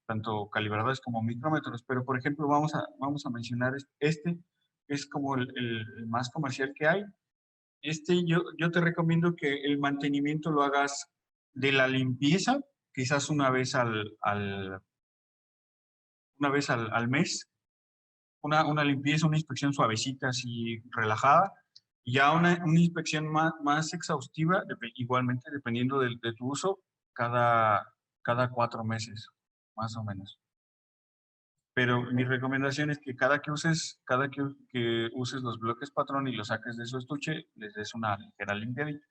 tanto calibradores como micrómetros, pero por ejemplo vamos a mencionar este, que es como el más comercial que hay. Yo te recomiendo que el mantenimiento lo hagas de la limpieza, quizás una vez al mes, una limpieza, una inspección suavecita, así relajada, y ya una inspección más exhaustiva, igualmente dependiendo de tu uso, cada 4 meses, más o menos. Pero mi recomendación es que que uses los bloques patrón y los saques de su estuche, les des una ligera limpiadita.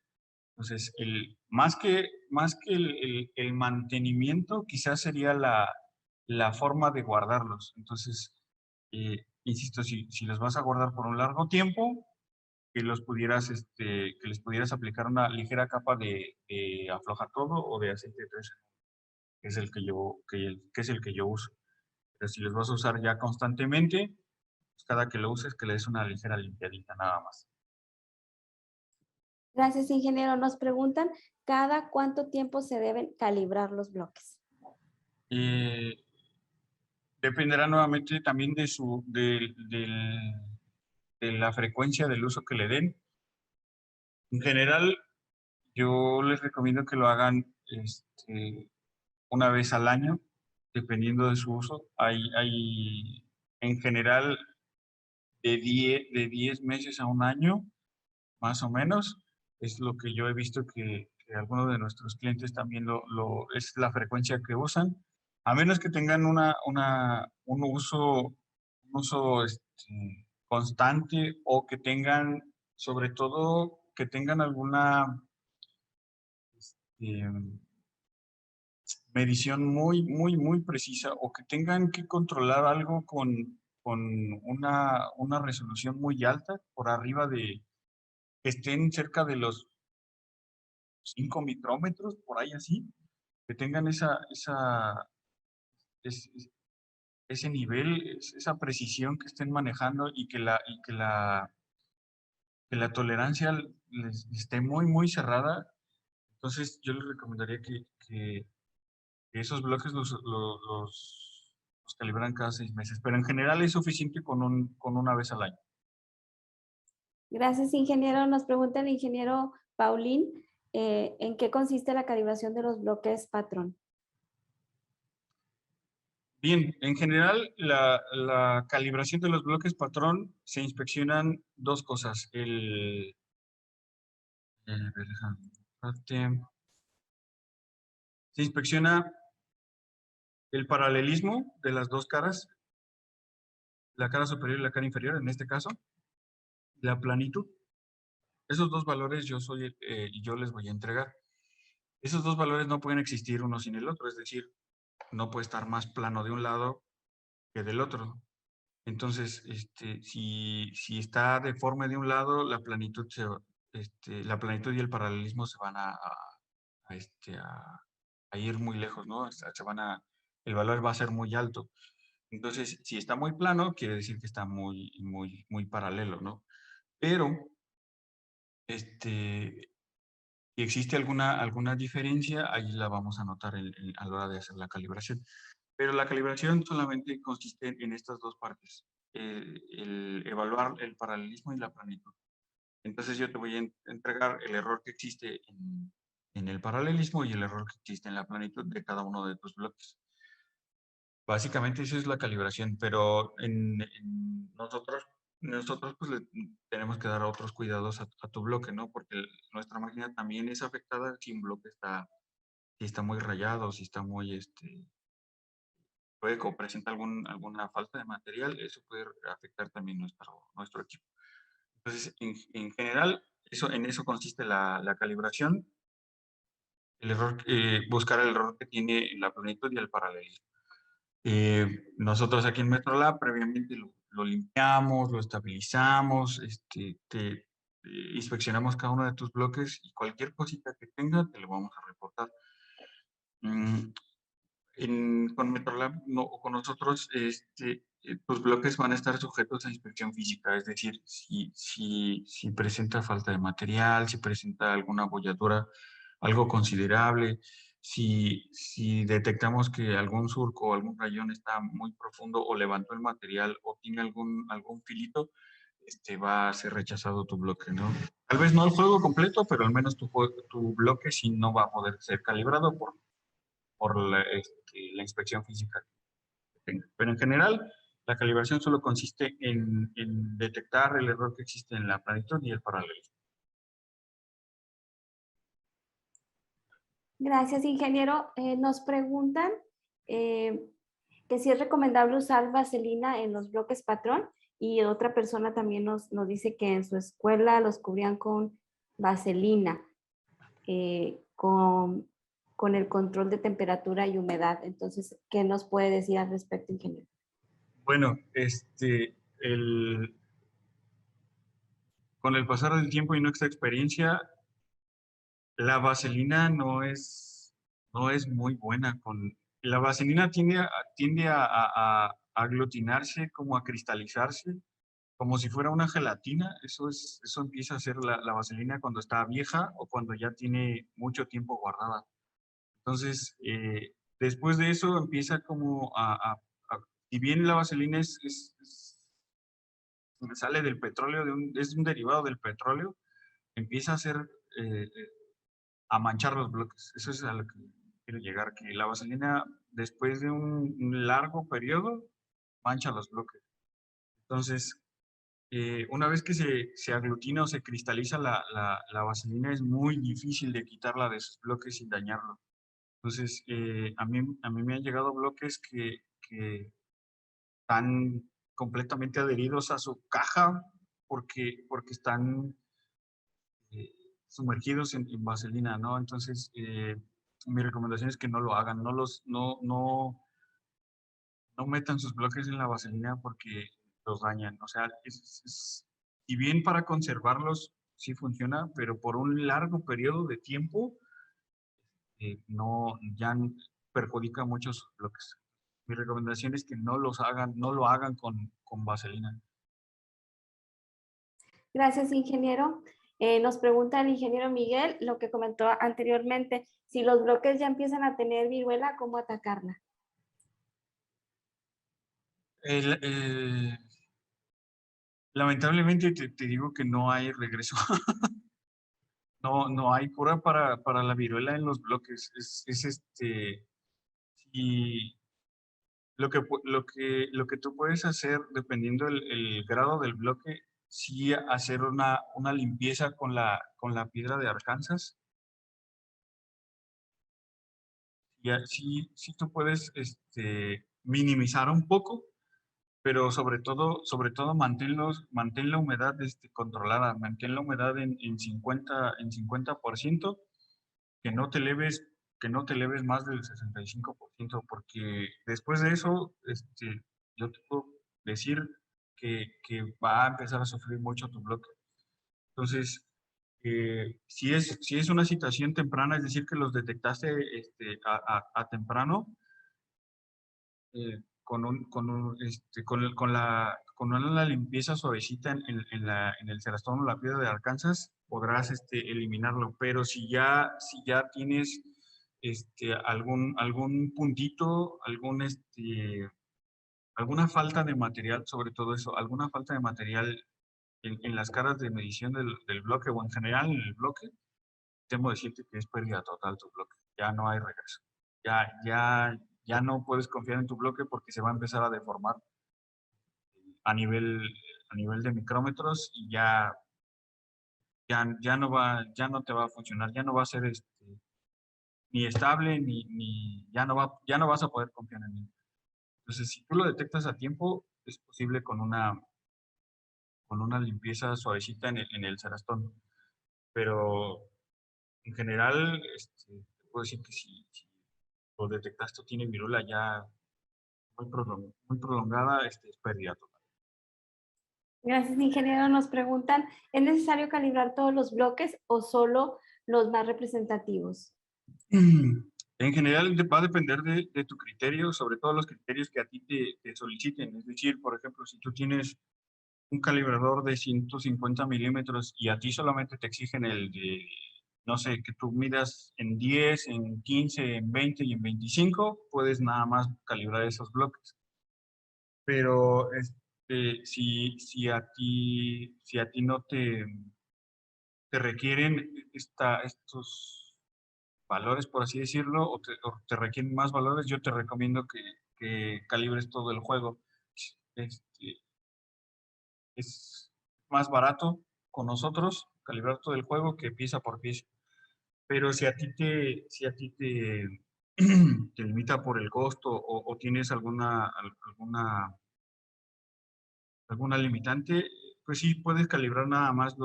Entonces, más que el mantenimiento, quizás sería la forma de guardarlos. Entonces, insisto, si los vas a guardar por un largo tiempo, que les pudieras aplicar una ligera capa de afloja todo o de aceite de 3, que es el que es el que yo uso. Pero si los vas a usar ya constantemente, pues cada que lo uses, que le des una ligera limpiadita nada más. Gracias, ingeniero. Nos preguntan, ¿cada cuánto tiempo se deben calibrar los bloques? Eh, Dependerá nuevamente también de la frecuencia del uso que le den. En general, yo les recomiendo que lo hagan una vez al año, dependiendo de su uso. Hay en general de 10 meses a un año, más o menos. Es lo que yo he visto que algunos de nuestros clientes también es la frecuencia que usan. A menos que tengan un uso constante o que tengan, sobre todo, que tengan alguna eh, medición muy precisa o que tengan que controlar algo con una resolución muy alta, por arriba que estén cerca de los 5 micrómetros, por ahí así, que tengan es- es- ese nivel, esa precisión que estén manejando y que la tolerancia les esté muy cerrada. Entonces, yo les recomendaría que esos bloques los calibran cada 6 meses, pero en general es suficiente con una vez al año. Gracias, ingeniero. Nos pregunta el ingeniero Paulín, ¿en qué consiste la calibración de los bloques patrón? Bien, en general, la calibración de los bloques patrón se inspeccionan dos cosas. A ver, se inspecciona el paralelismo de las dos caras, la cara superior y la cara inferior, en este caso, la planitud. Esos dos valores yo les voy a entregar. Esos dos valores no pueden existir uno sin el otro, es decir, no puede estar más plano de un lado que del otro. Entonces, si está deforme de un lado, la planitud y el paralelismo se van a, este, a ir muy lejos, ¿no? El valor va a ser muy alto. Entonces, si está muy plano, quiere decir que está muy paralelo, ¿no? Pero, si existe alguna diferencia, ahí la vamos a notar a la hora de hacer la calibración. Pero la calibración solamente consiste en estas dos partes, el evaluar el paralelismo y la planitud. Entonces yo te voy a entregar el error que existe en el paralelismo y el error que existe en la planitud de cada uno de tus bloques. Básicamente eso es la calibración, pero nosotros pues le tenemos que dar otros cuidados a tu bloque, ¿no? Porque nuestra máquina también es afectada si un bloque si está muy rayado, si está muy, puede o presenta alguna falta de material, eso puede afectar también nuestro equipo. Entonces, en general, en eso consiste la calibración, buscar el error que tiene la planitud y el paralelismo. Nosotros aquí en MetroLab previamente lo limpiamos, lo estabilizamos, inspeccionamos cada uno de tus bloques y cualquier cosita que tenga te lo vamos a reportar. Con MetroLab o con nosotros, tus bloques van a estar sujetos a inspección física, es decir, si presenta falta de material, si presenta alguna abolladura, algo considerable, si detectamos que algún surco o algún rayón está muy profundo o levantó el material o tiene algún filito, va a ser rechazado tu bloque, ¿no? Tal vez no el juego completo, pero al menos tu bloque sí no va a poder ser calibrado por la inspección física que tenga. Pero en general, la calibración solo consiste en detectar el error que existe en la planitud y el paralelismo. Gracias, ingeniero. Nos preguntan que si es recomendable usar vaselina en los bloques patrón, y otra persona también nos dice que en su escuela los cubrían con vaselina, con el control de temperatura y humedad. Entonces, ¿qué nos puede decir al respecto, ingeniero? Bueno, con el pasar del tiempo y nuestra experiencia, la vaselina no es muy buena. La vaselina tiende a aglutinarse, como a cristalizarse, como si fuera una gelatina. Eso empieza a ser la vaselina cuando está vieja o cuando ya tiene mucho tiempo guardada. Entonces, después de eso empieza como si bien la vaselina sale del petróleo, es un derivado del petróleo, empieza a manchar los bloques. Eso es a lo que quiero llegar, que la vaselina, después de un largo periodo, mancha los bloques. Entonces, una vez que se aglutina o se cristaliza la vaselina, es muy difícil de quitarla de sus bloques sin dañarlo. Entonces, a mí me han llegado bloques que están completamente adheridos a su caja porque están sumergidos en vaselina, ¿no? Entonces, mi recomendación es que no lo hagan, no metan sus bloques en la vaselina porque los dañan. O sea, y bien para conservarlos sí funciona, pero por un largo periodo de tiempo ya perjudica mucho sus bloques. Mi recomendación es que no lo hagan con vaselina. Gracias, ingeniero. Nos pregunta el ingeniero Miguel lo que comentó anteriormente, si los bloques ya empiezan a tener viruela, ¿cómo atacarla? Lamentablemente te digo que no hay regreso. No hay cura para la viruela en los bloques. Y lo que tú puedes hacer, dependiendo el grado del bloque, sí hacer una limpieza con la piedra de Arkansas. Y así sí tú puedes minimizar un poco, pero sobre todo mantén la humedad controlada, mantén la humedad en 50%, que no te eleves, que no te eleves más del 65%, porque después de eso, yo te puedo decir que va a empezar a sufrir mucho tu bloque. Entonces, si es una situación temprana, es decir, que los detectaste a temprano, con una limpieza suavecita en el cerastón o la piedra de Arkansas, podrás eliminarlo. Pero si ya tienes algún puntito, alguna falta de material, sobre todo eso, alguna falta de material en las caras de medición del bloque o en general en el bloque, temo decirte que es pérdida total tu bloque. Ya no hay regreso. Ya no puedes confiar en tu bloque porque se va a empezar a deformar a nivel, a nivel de micrómetros y ya no te va a funcionar, ya no va a ser ni estable, ya no vas a poder confiar en él. Entonces, si tú lo detectas a tiempo, es posible con una limpieza suavecita en el cerastón. Pero en general, te puedo decir que si lo detectaste o tiene virula ya muy prolongada, es pérdida total. Gracias, ingeniero. Nos preguntan, ¿es necesario calibrar todos los bloques o solo los más representativos? En general va a depender de tu criterio, sobre todo los criterios que a ti te soliciten. Es decir, por ejemplo, si tú tienes un calibrador de 150 milímetros y a ti solamente te exigen el de, no sé, que tú midas en 10, en 15, en 20 y en 25, puedes nada más calibrar esos bloques. Pero si a ti no te requieren estos valores, por así decirlo, o te requieren más valores, yo te recomiendo que calibres todo el juego. Este, es más barato con nosotros calibrar todo el juego que pieza por pieza. Pero si a ti te, te limita por el costo o tienes alguna limitante, pues sí puedes calibrar nada más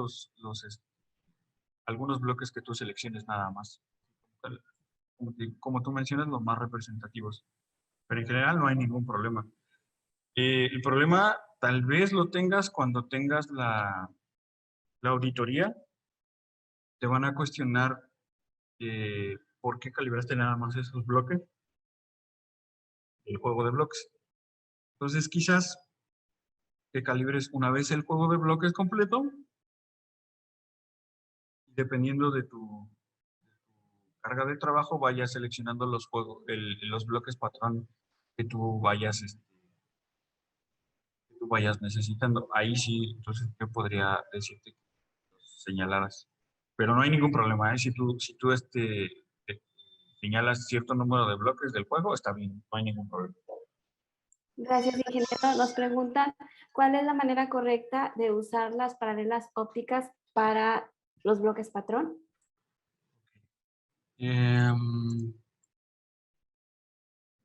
algunos bloques que tú selecciones nada más. Como tú mencionas, los más representativos. Pero en general no hay ningún problema. El problema tal vez lo tengas cuando tengas la auditoría. Te van a cuestionar por qué calibraste nada más esos bloques, el juego de bloques. Entonces quizás que calibres una vez el juego de bloques completo, y dependiendo de tu carga de trabajo, vayas seleccionando los bloques patrón que que tú vayas necesitando. Ahí sí, entonces yo podría decirte que los señalaras. Pero no hay ningún problema, ¿eh? Si tú señalas cierto número de bloques del juego, está bien, no hay ningún problema. Gracias, ingeniero. Nos preguntan, ¿cuál es la manera correcta de usar las paralelas ópticas para los bloques patrón? Em,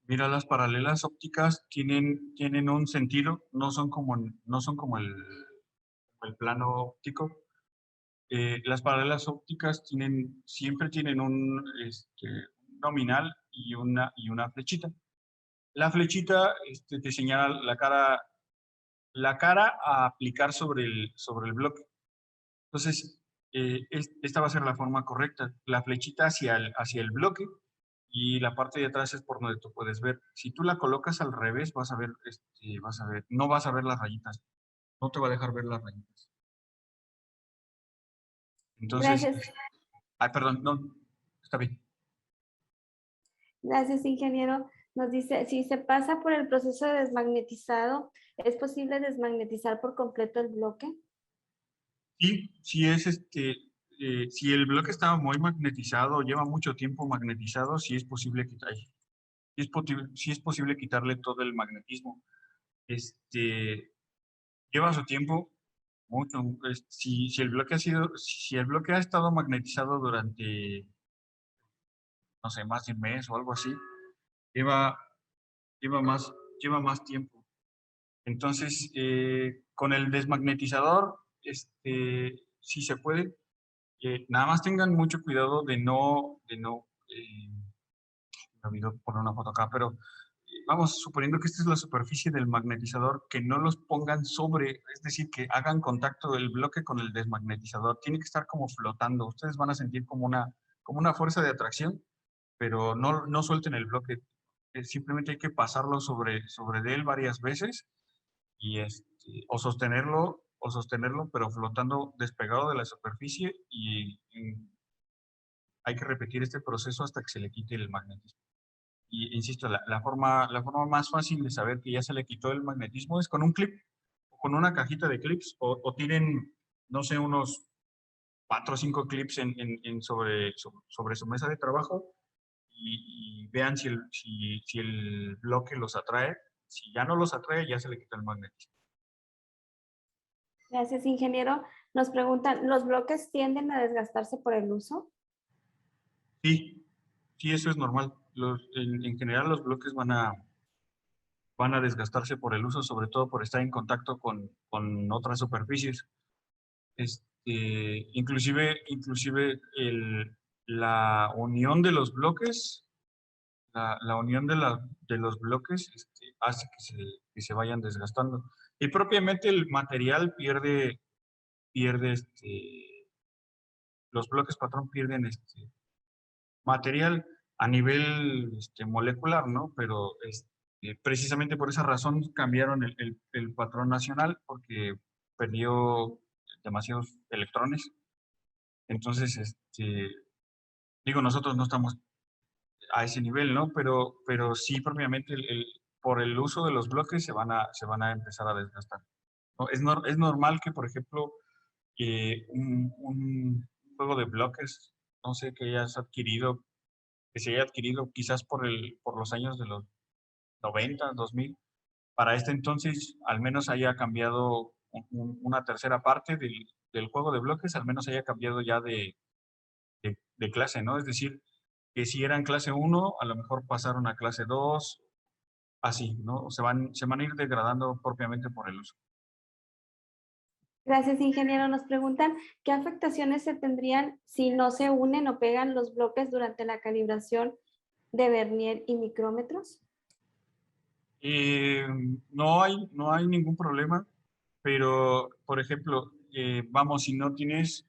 Mira, las paralelas ópticas tienen un sentido, no son como el plano óptico. Las paralelas ópticas siempre tienen un nominal y una flechita. La flechita te señala la cara a aplicar sobre el bloque. Entonces, esta va a ser la forma correcta. La flechita hacia el bloque y la parte de atrás es por donde tú puedes ver. Si tú la colocas al revés, no vas a ver las rayitas. No te va a dejar ver las rayitas. Entonces, Gracias. perdón, no, está bien. Gracias, ingeniero. Nos dice, si se pasa por el proceso de desmagnetizado, ¿es posible desmagnetizar por completo el bloque? Sí, si el bloque está muy magnetizado, lleva mucho tiempo magnetizado, sí es posible sí es posible quitarle todo el magnetismo. Lleva su tiempo, mucho. Si el bloque ha estado magnetizado durante, no sé, más de un mes o algo así, lleva, lleva más tiempo. Entonces, con el desmagnetizador, sí se puede. Nada más tengan mucho cuidado me olvidó poner una foto acá, pero vamos, suponiendo que esta es la superficie del magnetizador, que no los pongan sobre, es decir, que hagan contacto el bloque con el desmagnetizador. Tiene que estar como flotando. Ustedes van a sentir como una fuerza de atracción, pero no suelten el bloque. Simplemente hay que pasarlo sobre de él varias veces y o sostenerlo, pero flotando despegado de la superficie y hay que repetir este proceso hasta que se le quite el magnetismo. Y insisto, la forma más fácil de saber que ya se le quitó el magnetismo es con un clip, o con una cajita de clips, o tienen, no sé, unos 4 o 5 clips sobre su mesa de trabajo y vean si el bloque los atrae. Si ya no los atrae, ya se le quita el magnetismo. Gracias, ingeniero. Nos preguntan, ¿los bloques tienden a desgastarse por el uso? Sí, sí, eso es normal. En general los bloques van a desgastarse por el uso, sobre todo por estar en contacto con otras superficies. Inclusive la unión de los bloques, la unión de los bloques hace que se vayan desgastando. Y propiamente el material pierde los bloques patrón pierden material a nivel molecular, ¿no? Pero precisamente por esa razón cambiaron el patrón nacional, porque perdió demasiados electrones. Entonces, digo, nosotros no estamos a ese nivel, ¿no? Pero sí, propiamente, por el uso de los bloques se van a empezar a desgastar, ¿no? Es normal que, por ejemplo, un juego de bloques, no sé, que se haya adquirido quizás por los años de los 90, 2000, para este entonces al menos haya cambiado una tercera parte del juego de bloques, al menos haya cambiado ya de clase, ¿no? Es decir, que si eran clase 1, a lo mejor pasaron a clase 2, así, ¿no? Se van a ir degradando propiamente por el uso. Gracias, ingeniero. Nos preguntan, ¿qué afectaciones se tendrían si no se unen o pegan los bloques durante la calibración de vernier y micrómetros? No hay ningún problema, pero, por ejemplo, vamos, si no tienes,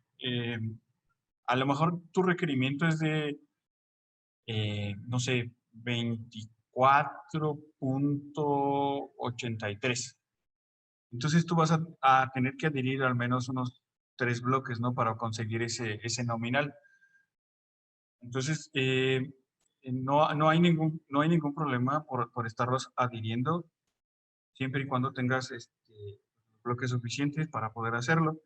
a lo mejor tu requerimiento es de, no sé, 24.83. Entonces tú vas a tener que adherir al menos unos 3 bloques, ¿no? Para conseguir ese nominal. Entonces, no hay ningún problema por estarlos adhiriendo, siempre y cuando tengas bloques suficientes para poder hacerlo.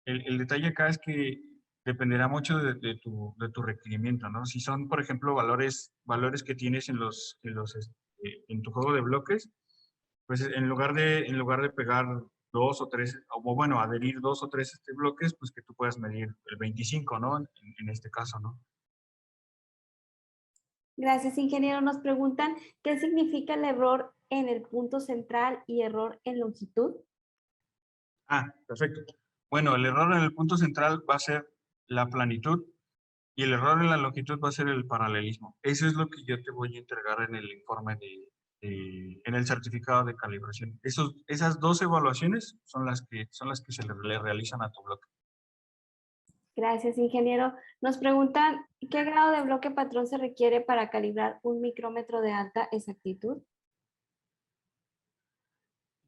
El detalle acá es que dependerá mucho de tu requerimiento, ¿no? Si son, por ejemplo, valores que tienes en tu juego de bloques, pues en lugar de pegar 2 o 3, o bueno, adherir 2 o 3 bloques, pues que tú puedas medir el 25, ¿no? En este caso, ¿no? Gracias, ingeniero. Nos preguntan, ¿qué significa el error en el punto central y error en longitud? Perfecto. Bueno, el error en el punto central va a ser la planitud y el error en la longitud va a ser el paralelismo. Eso es lo que yo te voy a entregar en el informe en el certificado de calibración. Esas 2 evaluaciones son las que se le realizan a tu bloque. Gracias, ingeniero. Nos preguntan, ¿qué grado de bloque patrón se requiere para calibrar un micrómetro de alta exactitud?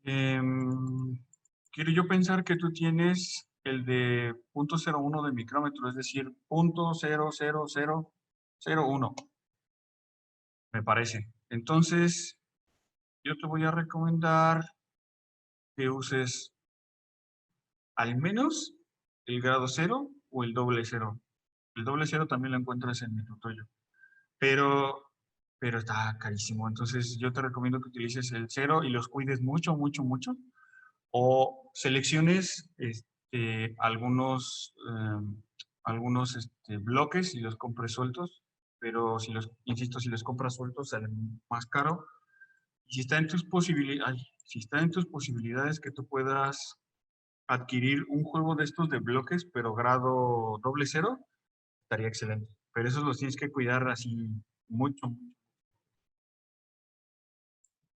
Quiero yo pensar que tú tienes el de 0.01 de micrómetro, es decir, 0.00001, me parece. Entonces, yo te voy a recomendar que uses al menos el grado 0 o el doble 0. El doble 0 también lo encuentras en mi tutorial, pero, pero está carísimo. Entonces, yo te recomiendo que utilices el 0 y los cuides mucho, mucho, mucho. O selecciones algunos bloques y los compres sueltos, pero insisto, si los compras sueltos salen más caro. Y si está en tus posibilidades que tú puedas adquirir un juego de estos de bloques, pero grado doble 0, estaría excelente. Pero esos los tienes que cuidar así mucho.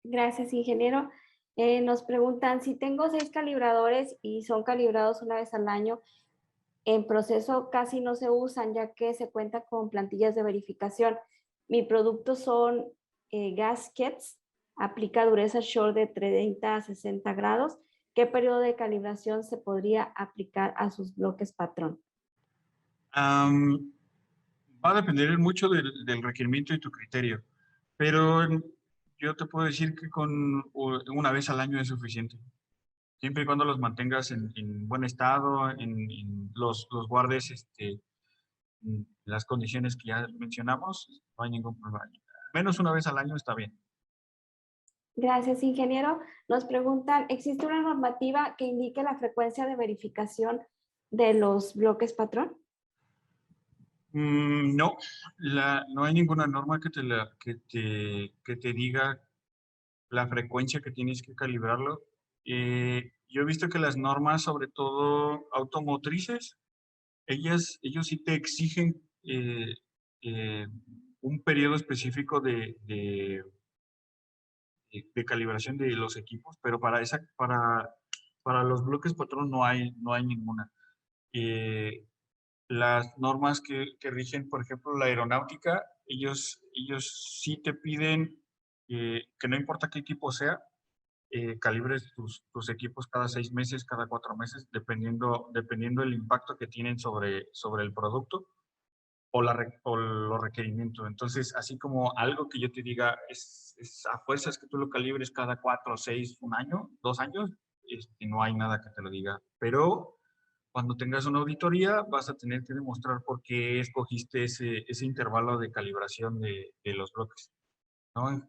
Gracias, ingeniero. Nos preguntan, si tengo 6 calibradores y son calibrados una vez al año, en proceso casi no se usan ya que se cuenta con plantillas de verificación. Mi producto son gaskets, aplica dureza short de 30 a 60 grados. ¿Qué periodo de calibración se podría aplicar a sus bloques patrón? Va a depender mucho del requerimiento y tu criterio, pero yo te puedo decir que con una vez al año es suficiente. Siempre y cuando los mantengas en buen estado, los guardes en las condiciones que ya mencionamos, no hay ningún problema. Menos una vez al año está bien. Gracias, ingeniero. Nos preguntan, ¿existe una normativa que indique la frecuencia de verificación de los bloques patrón? No, no hay ninguna norma que te diga la frecuencia que tienes que calibrarlo. Yo he visto que las normas, sobre todo automotrices, ellos sí te exigen eh, un periodo específico de calibración de los equipos, pero para los bloques patrón no hay ninguna. Las normas que rigen, por ejemplo, la aeronáutica, ellos sí te piden que no importa qué equipo sea, calibres tus equipos cada 6 meses, cada 4 meses, dependiendo del impacto que tienen sobre el producto o los requerimientos. Entonces, así como algo que yo te diga es a fuerzas que tú lo calibres cada 4, 6, un año, 2 años, no hay nada que te lo diga. Pero cuando tengas una auditoría, vas a tener que demostrar por qué escogiste ese intervalo de calibración de los bloques, ¿no?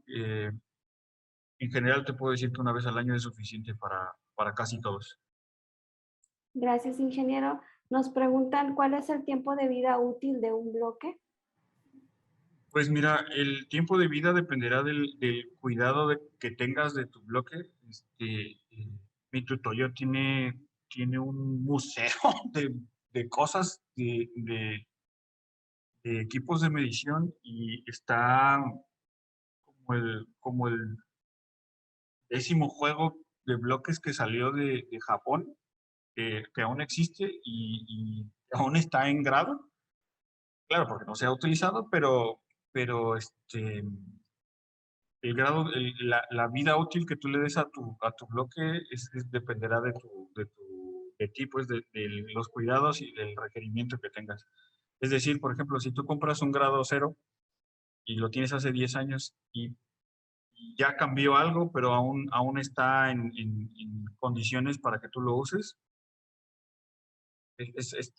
En general te puedo decir que una vez al año es suficiente para casi todos. Gracias, ingeniero. Nos preguntan, ¿cuál es el tiempo de vida útil de un bloque? Pues mira, el tiempo de vida dependerá del cuidado que tengas de tu bloque. Mi tutorio tiene un museo de cosas, de equipos de medición y está como el 10º juego de bloques que salió de Japón, que aún existe y aún está en grado. Claro, porque no se ha utilizado, pero el grado, la vida útil que tú le des a tu bloque dependerá de ti, pues, de los cuidados y del requerimiento que tengas. Es decir, por ejemplo, si tú compras un grado 0 y lo tienes hace 10 años y ya cambió algo, pero aún está en condiciones para que tú lo uses,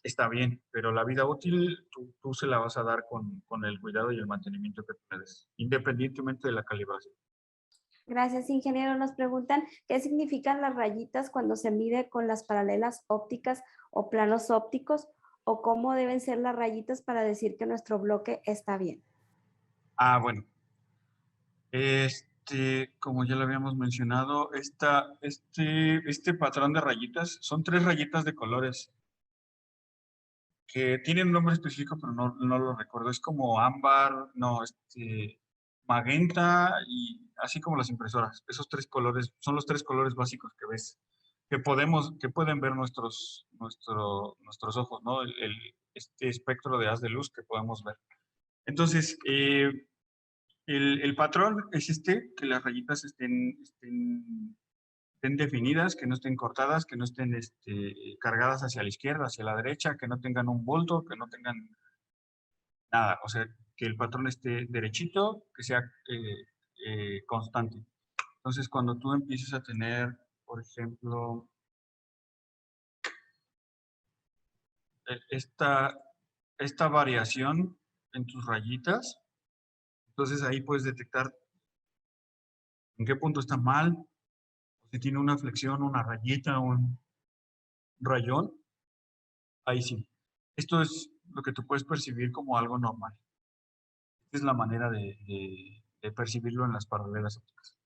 está bien, pero la vida útil tú se la vas a dar con el cuidado y el mantenimiento que tú le des, independientemente de la calibración. Gracias, ingeniero. Nos preguntan, ¿qué significan las rayitas cuando se mide con las paralelas ópticas o planos ópticos? ¿O cómo deben ser las rayitas para decir que nuestro bloque está bien? Bueno. Como ya lo habíamos mencionado, este patrón de rayitas son 3 rayitas de colores que tienen un nombre específico, pero no lo recuerdo. Es como ámbar, no, magenta y así como las impresoras. Esos 3 colores son los 3 colores básicos que ves, que pueden ver nuestros ojos, ¿no? Este espectro de haz de luz que podemos ver. Entonces, el patrón es que las rayitas estén definidas, que no estén cortadas, que no estén cargadas hacia la izquierda, hacia la derecha, que no tengan un bulto, que no tengan nada. O sea, que el patrón esté derechito, que sea constante. Entonces, cuando tú empieces a tener, por ejemplo, esta variación en tus rayitas, entonces ahí puedes detectar en qué punto está mal, si tiene una flexión, una rayita, un rayón, ahí sí. Esto es lo que tú puedes percibir como algo normal. Esta es la manera de percibirlo en las paralelas ópticas.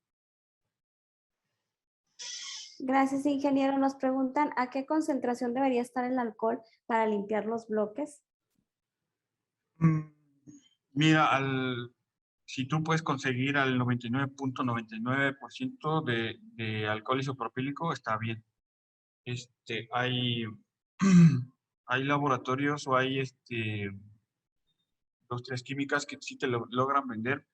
Gracias, ingeniero. Nos preguntan, ¿a qué concentración debería estar el alcohol para limpiar los bloques? Mira, si tú puedes conseguir al 99.99% de alcohol isopropílico, está bien. Hay, hay laboratorios o hay industrias químicas que sí te lo logran vender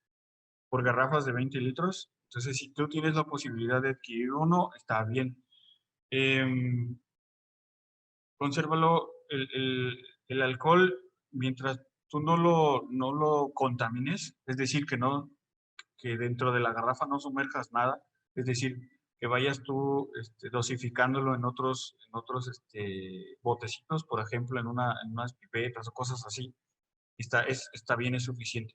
por garrafas de 20 litros. Entonces, si tú tienes la posibilidad de adquirir uno, está bien. Consérvalo, el alcohol, mientras tú no lo contamines, es decir, que dentro de la garrafa no sumerjas nada, es decir, que vayas tú dosificándolo en otros botecitos, por ejemplo, en unas pipetas o cosas así. Está bien, es suficiente.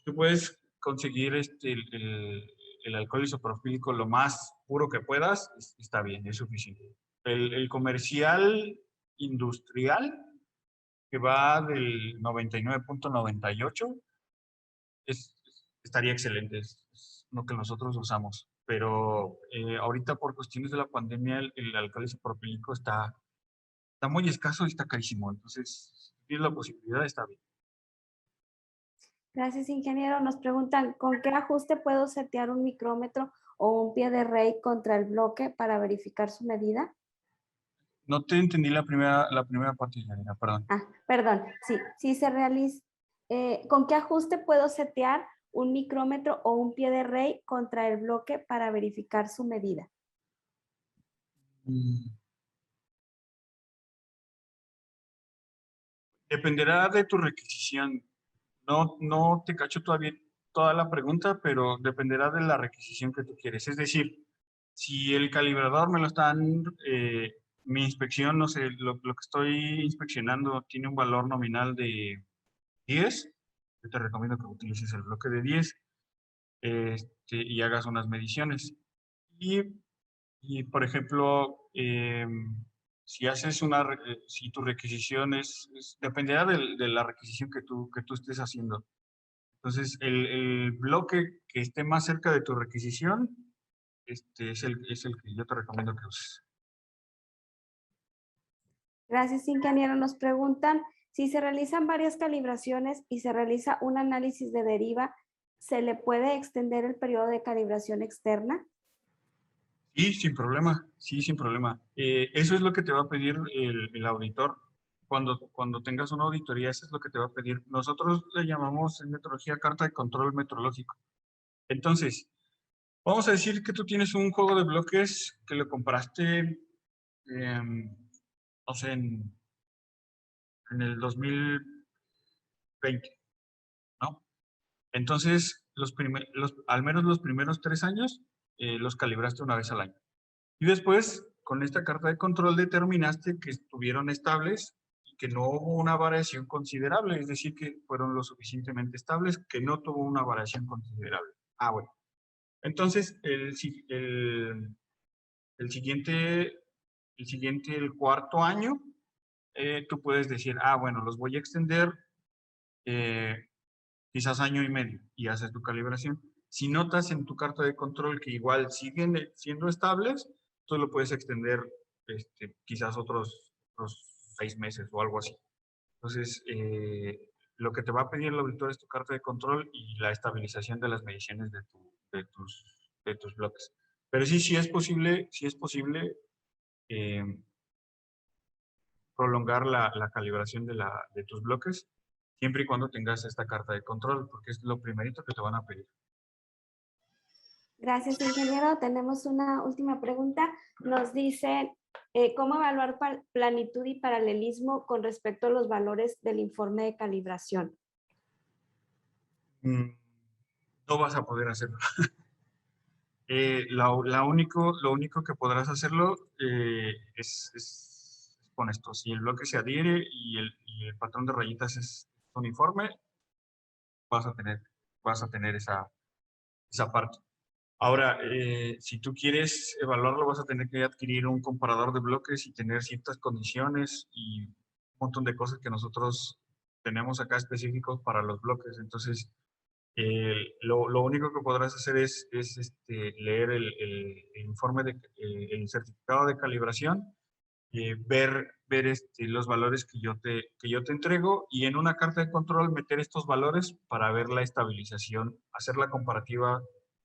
Tú puedes conseguir el alcohol isopropílico lo más puro que puedas, está bien, es suficiente. El comercial industrial, que va del 99.98, es, estaría excelente, es lo que nosotros usamos. Pero ahorita por cuestiones de la pandemia el alcohol isopropílico está muy escaso y está carísimo. Entonces, si tienes la posibilidad, está bien. Gracias, ingeniero. Nos preguntan, ¿con qué ajuste puedo setear un micrómetro o un pie de rey contra el bloque para verificar su medida? No te entendí la primera parte, Yanira, perdón. Ah, perdón. Sí, sí se realiza. ¿Con qué ajuste puedo setear un micrómetro o un pie de rey contra el bloque para verificar su medida? Mm, Dependerá de tu requisición. No te cacho todavía toda la pregunta, pero dependerá de la requisición que tú quieres. Es decir, si el calibrador me lo están, mi inspección, no sé, lo que estoy inspeccionando tiene un valor nominal de 10, yo te recomiendo que utilices el bloque de 10 y hagas unas mediciones. Y, y por ejemplo, si haces si tu requisición dependerá de la requisición que tú estés haciendo. Entonces, el bloque que esté más cerca de tu requisición, es el que yo te recomiendo que uses. Gracias, ingeniero. Nos preguntan, si se realizan varias calibraciones y se realiza un análisis de deriva, ¿se le puede extender el periodo de calibración externa? Sí, sin problema, sí, sin problema. Eso es lo que te va a pedir el auditor. Cuando tengas una auditoría, eso es lo que te va a pedir. Nosotros le llamamos en metrología carta de control metrológico. Entonces, vamos a decir que tú tienes un juego de bloques que lo compraste, no sé, en el 2020, ¿no? Entonces, al menos los primeros 3 años los calibraste una vez al año. Y después, con esta carta de control, determinaste que estuvieron estables y que no hubo una variación considerable, es decir, que fueron lo suficientemente estables, que no tuvo una variación considerable. Ah, bueno. Entonces, el cuarto año, tú puedes decir, ah, bueno, los voy a extender eh, quizás año y medio y haces tu calibración. Si notas en tu carta de control que igual siguen siendo estables, tú lo puedes extender quizás otros 6 meses o algo así. Entonces, lo que te va a pedir el auditor es tu carta de control y la estabilización de las mediciones de tus bloques. Pero sí es posible eh, prolongar la calibración de tus bloques, siempre y cuando tengas esta carta de control, porque es lo primerito que te van a pedir. Gracias, ingeniero. Tenemos una última pregunta. Nos dice, ¿cómo evaluar planitud y paralelismo con respecto a los valores del informe de calibración? No vas a poder hacerlo. Lo único que podrás hacerlo es con esto. Si el bloque se adhiere y el patrón de rayitas es uniforme, vas a tener, vas a tener esa parte. Ahora, si tú quieres evaluarlo, vas a tener que adquirir un comparador de bloques y tener ciertas condiciones y un montón de cosas que nosotros tenemos acá específicos para los bloques. Entonces, lo único que podrás hacer es leer el informe, el certificado de calibración, ver los valores que yo te entrego y en una carta de control meter estos valores para ver la estabilización, hacer la comparativa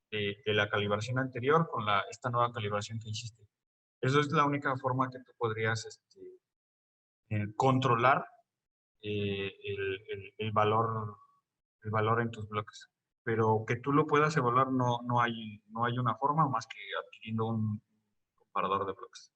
de la calibración anterior con esta nueva calibración que hiciste. Eso es la única forma que tú podrías controlar el valor en tus bloques. Pero que tú lo puedas evaluar no hay una forma más que adquiriendo un comparador de bloques.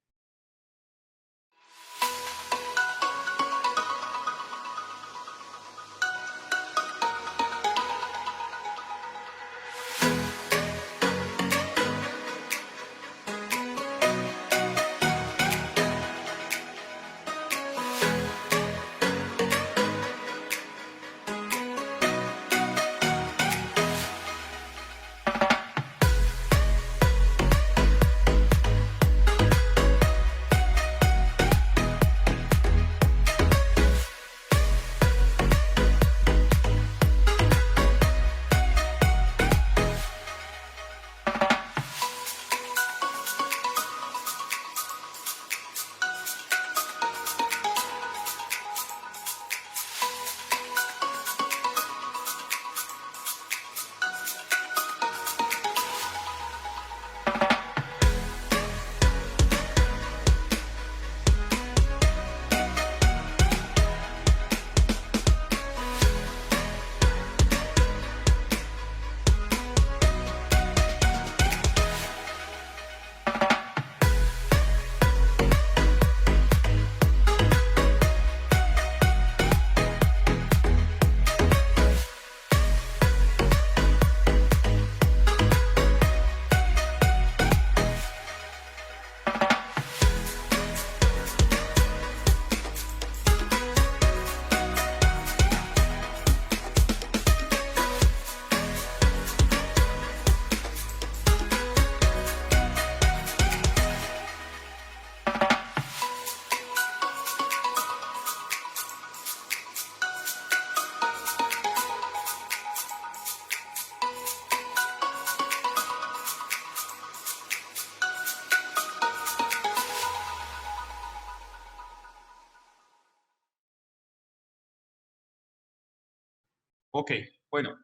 Ok, bueno,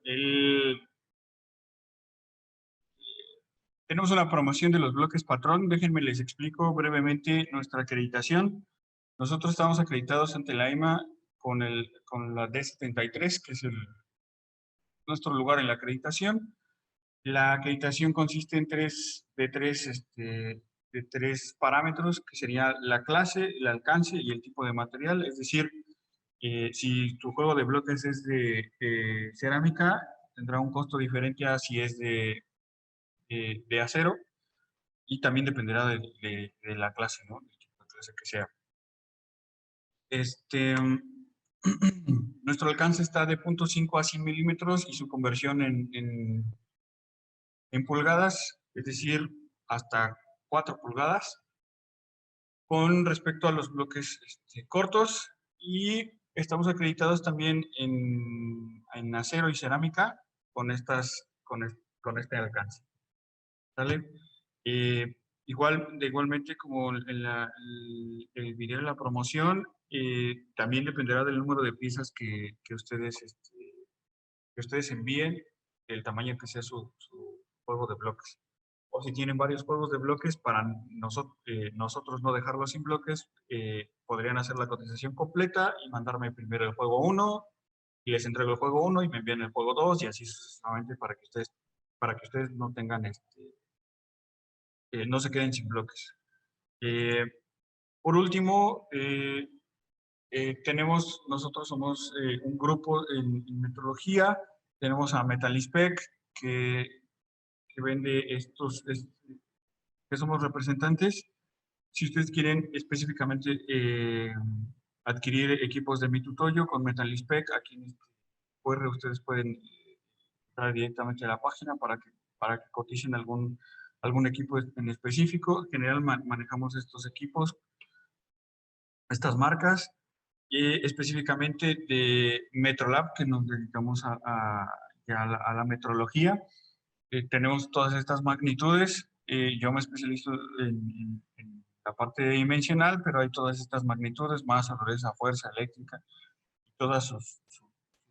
tenemos una promoción de los bloques patrón. Déjenme les explico brevemente nuestra acreditación. Nosotros estamos acreditados ante la EMA con la D73, que es nuestro lugar en la acreditación. La acreditación consiste en de tres parámetros, que sería la clase, el alcance y el tipo de material. Es decir, si tu juego de bloques es de cerámica, tendrá un costo diferente a si es de acero, y también dependerá de la clase, ¿no? El tipo de clase que sea. Nuestro alcance está de 0.5 a 100 milímetros y su conversión en pulgadas, es decir, hasta 4 pulgadas, con respecto a los bloques cortos, y estamos acreditados también en acero y cerámica con este alcance. ¿Sale? Eh, igualmente, como el video de la promoción, también dependerá del número de piezas que ustedes envíen, el tamaño que sea su juego de bloques. O si tienen varios juegos de bloques, para nosotros no dejarlos sin bloques, podrían hacer la cotización completa y mandarme primero el juego 1, y les entrego el juego 1 y me envían el juego 2, y así sucesivamente, para que ustedes no tengan no se queden sin bloques. Por último, nosotros somos un grupo en metrología. Tenemos a Metalispec, que vende que somos representantes. Si ustedes quieren específicamente adquirir equipos de Mi Tutoyo con Metalispec, aquí en este QR ustedes pueden entrar directamente a la página para que coticen algún equipo en específico. En general manejamos estos equipos, estas marcas, y específicamente de Metrolab, que nos dedicamos a la metrología. Tenemos todas estas magnitudes. Yo me especializo en la parte dimensional, pero hay todas estas magnitudes, masa, dureza, fuerza, eléctrica, y todas sus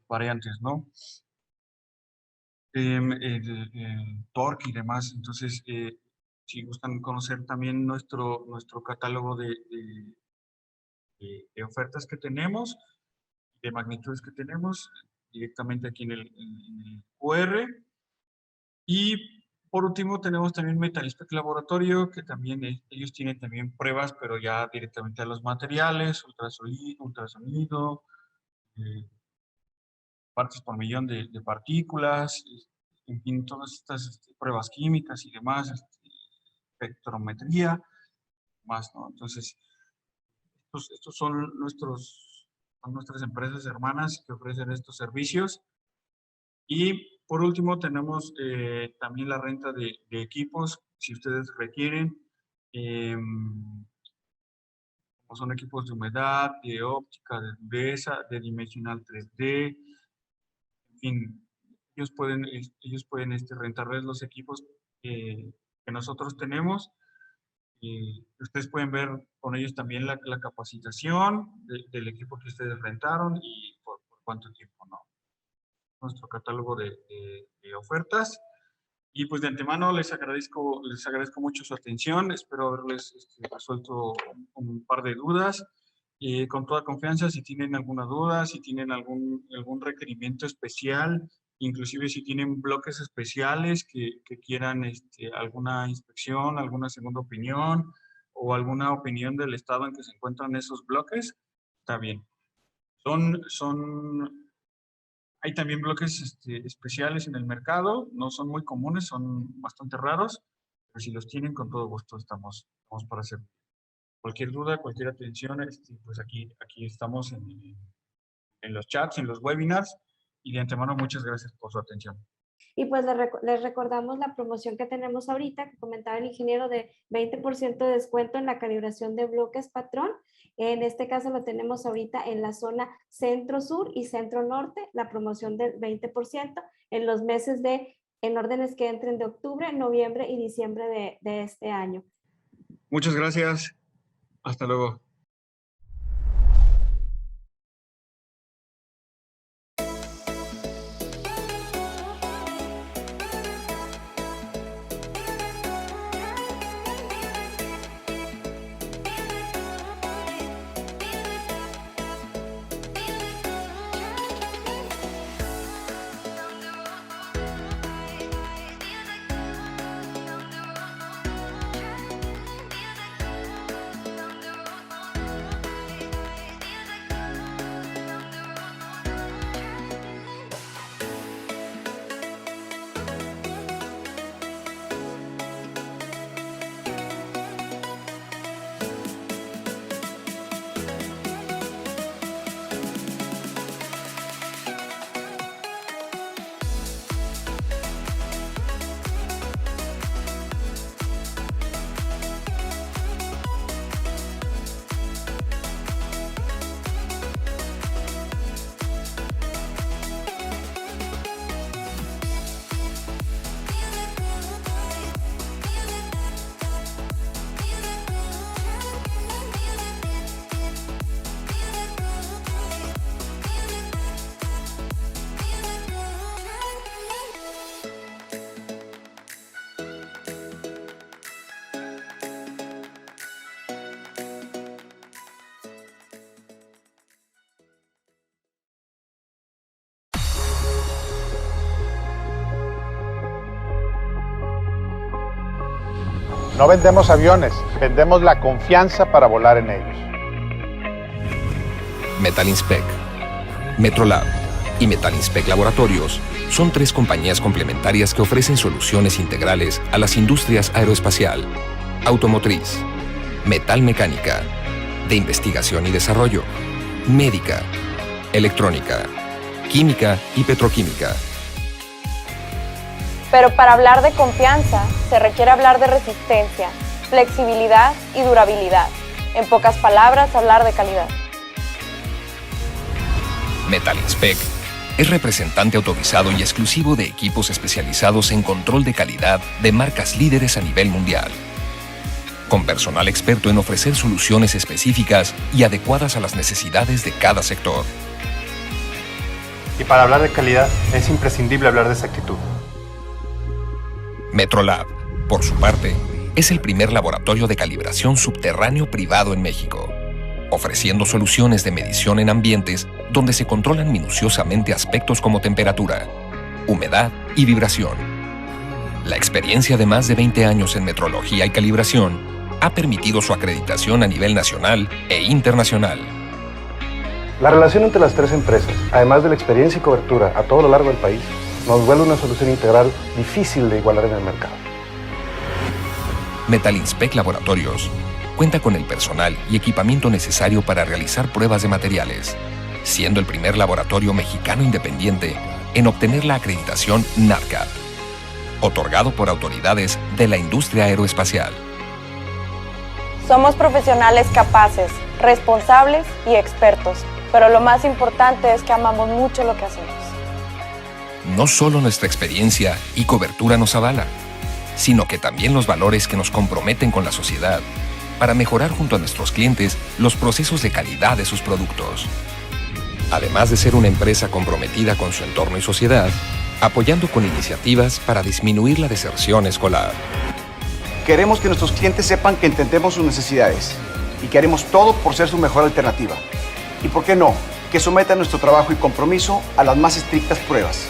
variantes, ¿no? El torque y demás. Entonces, si gustan conocer también nuestro catálogo de ofertas que tenemos, de magnitudes que tenemos, directamente aquí en el QR. Y por último tenemos también Metalispec Laboratorio, que también ellos tienen también pruebas, pero ya directamente a los materiales, ultrasonido, eh, partes por millón de partículas, en fin, todas estas pruebas químicas y demás, espectrometría, más, ¿no? Entonces, estos son nuestras empresas hermanas que ofrecen estos servicios. Y por último, tenemos también la renta de equipos, si ustedes requieren, como son equipos de humedad, de óptica, de dureza, de dimensional 3D, en fin, ellos pueden rentarles los equipos que nosotros tenemos. Ustedes pueden ver con ellos también la capacitación del equipo que ustedes rentaron y por cuánto tiempo, ¿no? Nuestro catálogo de ofertas. Y pues de antemano les agradezco mucho su atención. Espero haberles resuelto un par de dudas. Con toda confianza, si tienen alguna duda, si tienen algún requerimiento especial, inclusive si tienen bloques especiales que quieran alguna inspección, alguna segunda opinión o alguna opinión del estado en que se encuentran esos bloques, está bien. Hay también bloques especiales en el mercado, no son muy comunes, son bastante raros, pero si los tienen, con todo gusto estamos para hacer cualquier duda, cualquier atención, pues aquí estamos en los chats, en los webinars, y de antemano muchas gracias por su atención. Y pues les recordamos la promoción que tenemos ahorita, que comentaba el ingeniero, de 20% de descuento en la calibración de bloques patrón. En este caso lo tenemos ahorita en la zona centro-sur y centro-norte, la promoción del 20% en los meses en órdenes que entren de octubre, noviembre y diciembre de este año. Muchas gracias. Hasta luego. No vendemos aviones, vendemos la confianza para volar en ellos. Metalinspec, Metrolab y Metalinspec Laboratorios son 3 compañías complementarias que ofrecen soluciones integrales a las industrias aeroespacial, automotriz, metalmecánica, de investigación y desarrollo, médica, electrónica, química y petroquímica. Pero para hablar de confianza, se requiere hablar de resistencia, flexibilidad y durabilidad. En pocas palabras, hablar de calidad. Metalinspec es representante autorizado y exclusivo de equipos especializados en control de calidad de marcas líderes a nivel mundial, con personal experto en ofrecer soluciones específicas y adecuadas a las necesidades de cada sector. Y para hablar de calidad, es imprescindible hablar de exactitud. Metrolab, por su parte, es el primer laboratorio de calibración subterráneo privado en México, ofreciendo soluciones de medición en ambientes donde se controlan minuciosamente aspectos como temperatura, humedad y vibración. La experiencia de más de 20 años en metrología y calibración ha permitido su acreditación a nivel nacional e internacional. La relación entre las 3 empresas, además de la experiencia y cobertura a todo lo largo del país, nos vuelve una solución integral difícil de igualar en el mercado. Metalinspec Laboratorios cuenta con el personal y equipamiento necesario para realizar pruebas de materiales, siendo el primer laboratorio mexicano independiente en obtener la acreditación NADCAP, otorgado por autoridades de la industria aeroespacial. Somos profesionales capaces, responsables y expertos, pero lo más importante es que amamos mucho lo que hacemos. No solo nuestra experiencia y cobertura nos avala, sino que también los valores que nos comprometen con la sociedad para mejorar junto a nuestros clientes los procesos de calidad de sus productos. Además de ser una empresa comprometida con su entorno y sociedad, apoyando con iniciativas para disminuir la deserción escolar. Queremos que nuestros clientes sepan que entendemos sus necesidades y que haremos todo por ser su mejor alternativa. Y por qué no, que sometan nuestro trabajo y compromiso a las más estrictas pruebas.